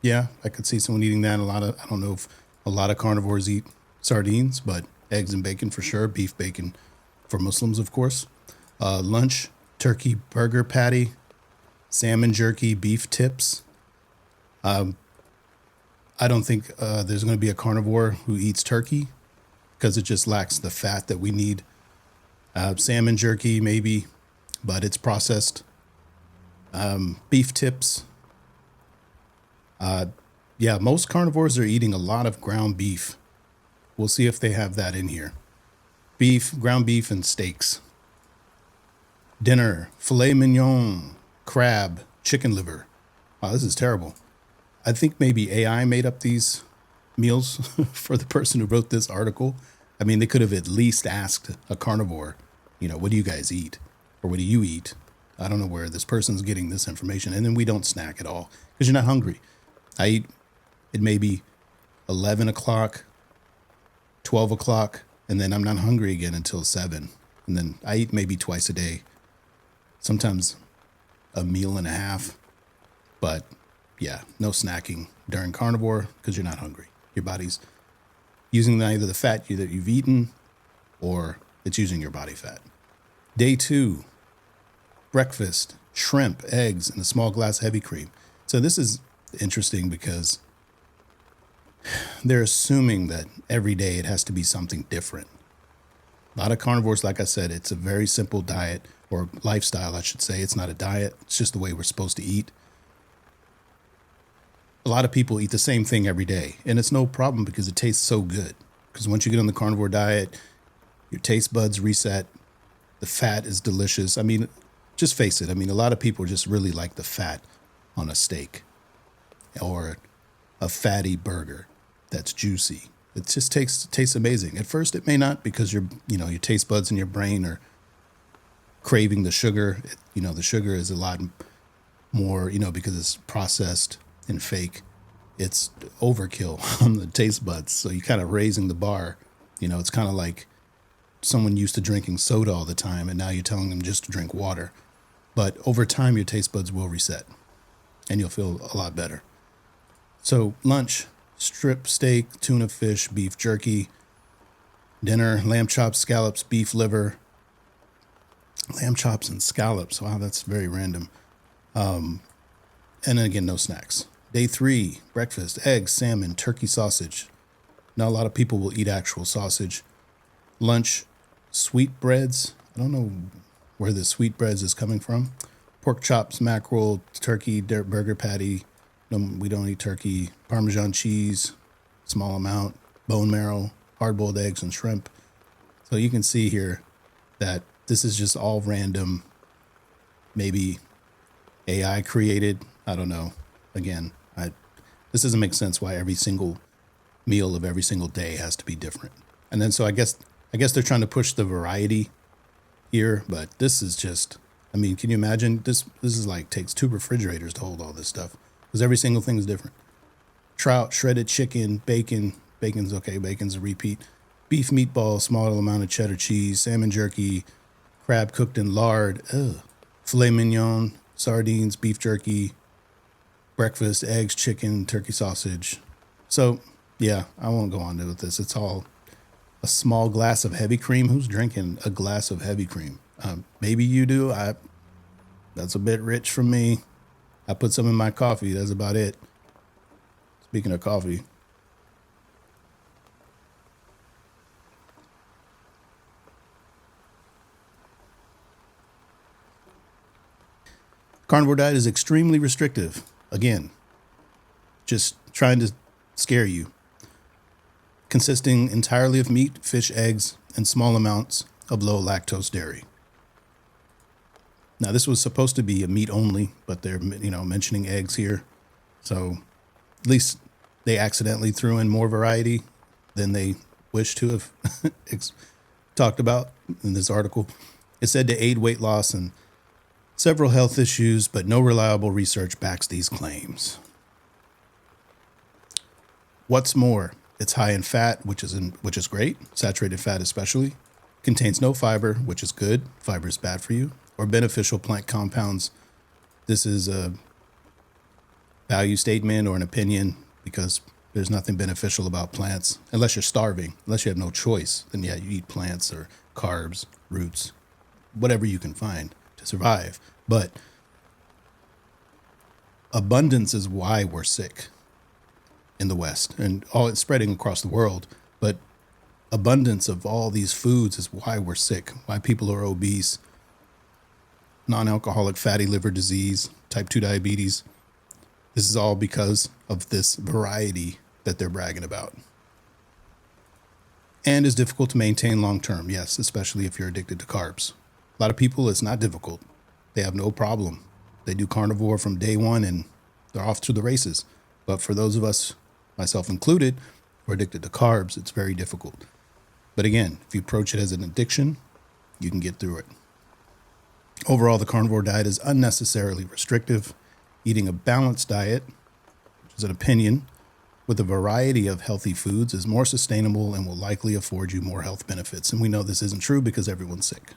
Yeah, I could see someone eating that. I don't know if a lot of carnivores eat sardines, but eggs and bacon for sure. Beef, bacon for Muslims, of course. Lunch, turkey burger patty, salmon jerky, beef tips. I don't think there's going to be a carnivore who eats turkey because it just lacks the fat that we need. Salmon jerky, maybe, but it's processed. Beef tips. Yeah, most carnivores are eating a lot of ground beef. We'll see if they have that in here. Beef, ground beef, and steaks. Dinner, filet mignon, crab, chicken liver. Wow, this is terrible. I think maybe AI made up these meals for the person who wrote this article. I mean, they could have at least asked a carnivore, what do you guys eat? Or what do you eat? I don't know where this person's getting this information. And then we don't snack at all because you're not hungry. I eat at maybe 11 o'clock, 12 o'clock, and then I'm not hungry again until 7. And then I eat maybe twice a day, sometimes a meal and a half. But yeah, no snacking during carnivore because you're not hungry. Your body's using either the fat that you've eaten or it's using your body fat. Day 2, breakfast, shrimp, eggs, and a small glass of heavy cream. So this is interesting because they're assuming that every day it has to be something different. A lot of carnivores, like I said, it's a very simple diet or lifestyle, I should say. It's not a diet. It's just the way we're supposed to eat. A lot of people eat the same thing every day, and it's no problem because it tastes so good. Because once you get on the carnivore diet, your taste buds reset. The fat is delicious. I mean, just face it. I mean, a lot of people just really like the fat on a steak or a fatty burger that's juicy. It just tastes amazing. At first, it may not because your taste buds in your brain are craving the sugar. The sugar is a lot more, because it's processed and fake. It's overkill on the taste buds. So you're kind of raising the bar. It's kind of like someone used to drinking soda all the time, and now you're telling them just to drink water. But over time, your taste buds will reset, and you'll feel a lot better. So lunch, strip steak, tuna fish, beef jerky. Dinner, lamb chops, scallops, beef liver. Lamb chops and scallops. Wow, that's very random. And then again, no snacks. Day 3, breakfast, eggs, salmon, turkey sausage. Not a lot of people will eat actual sausage. Lunch, sweetbreads. I don't know where the sweetbreads is coming from. Pork chops, mackerel, turkey, burger patty. No, we don't eat turkey. Parmesan cheese, small amount. Bone marrow, hard-boiled eggs, and shrimp. So you can see here that this is just all random. Maybe AI created. I don't know. Again, this doesn't make sense why every single meal of every single day has to be different. And then so I guess they're trying to push the variety here, but this is just, can you imagine? This is like takes 2 refrigerators to hold all this stuff because every single thing is different. Trout, shredded chicken, bacon. Bacon's okay. Bacon's a repeat. beef meatballs, small amount of cheddar cheese, salmon jerky, crab cooked in lard, filet mignon, sardines, beef jerky, breakfast, eggs, chicken, turkey sausage. So, yeah, I won't go on with this. It's all a small glass of heavy cream. Who's drinking a glass of heavy cream? Maybe you do. That's a bit rich for me. I put some in my coffee. That's about it. Speaking of coffee. Carnivore diet is extremely restrictive. Again, just trying to scare you. Consisting entirely of meat, fish, eggs, and small amounts of low lactose dairy. Now, this was supposed to be a meat only, but they're, mentioning eggs here. So at least they accidentally threw in more variety than they wish to have talked about in this article. It said to aid weight loss and several health issues, but no reliable research backs these claims. What's more, it's high in fat, which is great, saturated fat especially. Contains no fiber, which is good. Fiber is bad for you. Or beneficial plant compounds. This is a value statement or an opinion because there's nothing beneficial about plants unless you're starving, unless you have no choice. Then yeah, you eat plants or carbs, roots, whatever you can find to survive. But abundance is why we're sick in the West and all it's spreading across the world. But abundance of all these foods is why we're sick, why people are obese, non-alcoholic fatty liver disease, type 2 diabetes. This is all because of this variety that they're bragging about. And is difficult to maintain long term, yes, especially if you're addicted to carbs. A lot of people, it's not difficult. They have no problem. They do carnivore from day one and they're off to the races. But for those of us, myself included, who are addicted to carbs, it's very difficult. But again, if you approach it as an addiction, you can get through it. Overall, the carnivore diet is unnecessarily restrictive. Eating a balanced diet, which is an opinion, with a variety of healthy foods is more sustainable and will likely afford you more health benefits. And we know this isn't true because everyone's sick.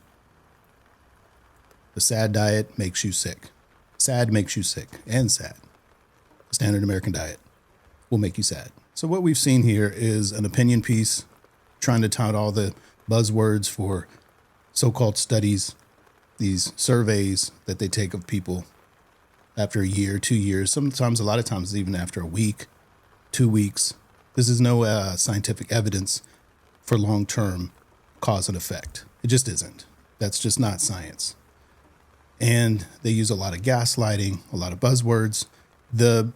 The SAD diet makes you sick. SAD makes you sick and sad. The standard American diet will make you sad. So what we've seen here is an opinion piece trying to tout all the buzzwords for so-called studies, these surveys that they take of people after a year, 2 years, sometimes a lot of times even after a week, 2 weeks. This is no scientific evidence for long-term cause and effect. It just isn't. That's just not science. And they use a lot of gaslighting, a lot of buzzwords. The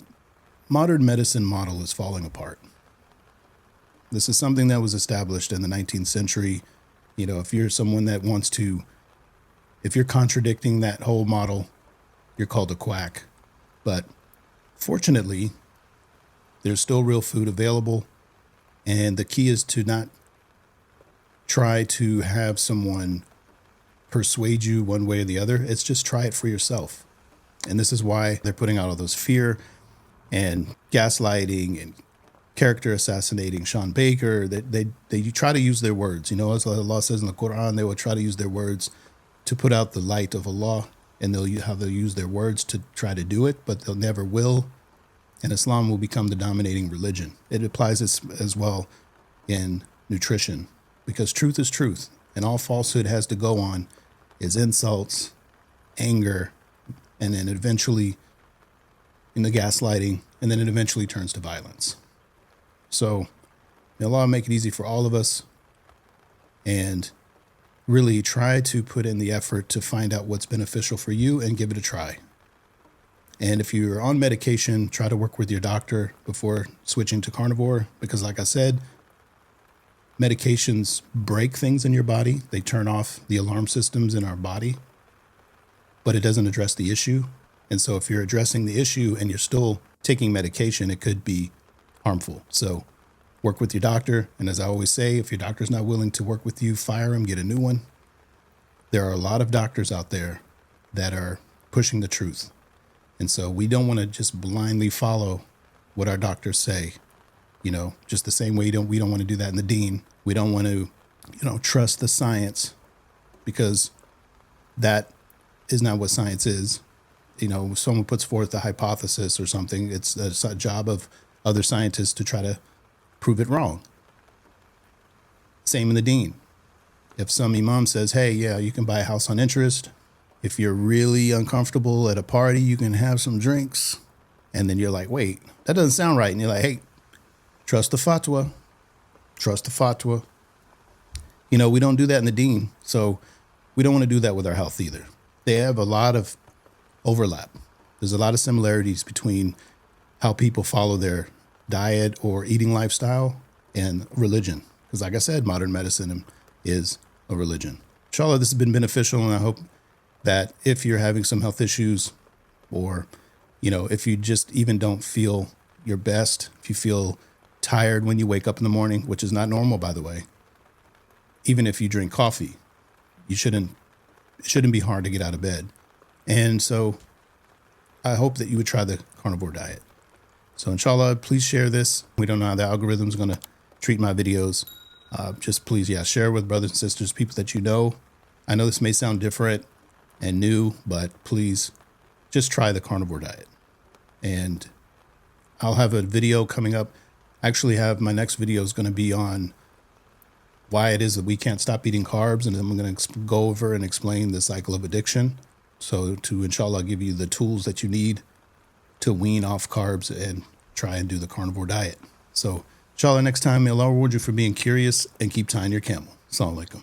modern medicine model is falling apart. This is something that was established in the 19th century. If you're someone that wants to, if you're contradicting that whole model, you're called a quack. But fortunately, there's still real food available. And the key is to not try to have someone persuade you one way or the other. It's just try it for yourself. And this is why they're putting out all those fear and gaslighting and character assassinating Sean Baker. They try to use their words. As Allah says in the Quran, they will try to use their words to put out the light of Allah. And they'll use their words to try to do it, but they'll never will. And Islam will become the dominating religion. It applies as well in nutrition because truth is truth. And all falsehood has to go on is insults, anger, and then eventually in the gaslighting, and then it eventually turns to violence. So may Allah make it easy for all of us and really try to put in the effort to find out what's beneficial for you and give it a try. And if you're on medication, try to work with your doctor before switching to carnivore because like I said, medications break things in your body. They turn off the alarm systems in our body, but it doesn't address the issue. And so if you're addressing the issue and you're still taking medication, it could be harmful. So work with your doctor. And as I always say, if your doctor's not willing to work with you, fire him, get a new one. There are a lot of doctors out there that are pushing the truth. And so we don't want to just blindly follow what our doctors say. Just the same way we don't want to do that in the Dean. We don't want to, trust the science, because that is not what science is. If someone puts forth a hypothesis or something, it's a job of other scientists to try to prove it wrong. Same in the Dean. If some imam says, hey, yeah, you can buy a house on interest. If you're really uncomfortable at a party, you can have some drinks. And then you're like, wait, that doesn't sound right. And you're like, hey, trust the fatwa. Trust the fatwa. We don't do that in the Dean. So we don't want to do that with our health either. They have a lot of overlap. There's a lot of similarities between how people follow their diet or eating lifestyle and religion. Because like I said, modern medicine is a religion. Inshallah, this has been beneficial, and I hope that if you're having some health issues, or, if you just even don't feel your best, if you feel tired when you wake up in the morning, which is not normal, by the way, even if you drink coffee, it shouldn't be hard to get out of bed. And so I hope that you would try the carnivore diet. So inshallah, please share this. We don't know how the algorithm is going to treat my videos. Just please, share with brothers and sisters, people that you know. I know this may sound different and new, but please just try the carnivore diet. And I'll have a video coming up. Actually, my next video is going to be on why it is that we can't stop eating carbs. And I'm going to go over and explain the cycle of addiction. So to, inshallah, give you the tools that you need to wean off carbs and try and do the carnivore diet. So inshallah, next time, may Allah reward you for being curious, and keep tying your camel. Assalamu alaikum.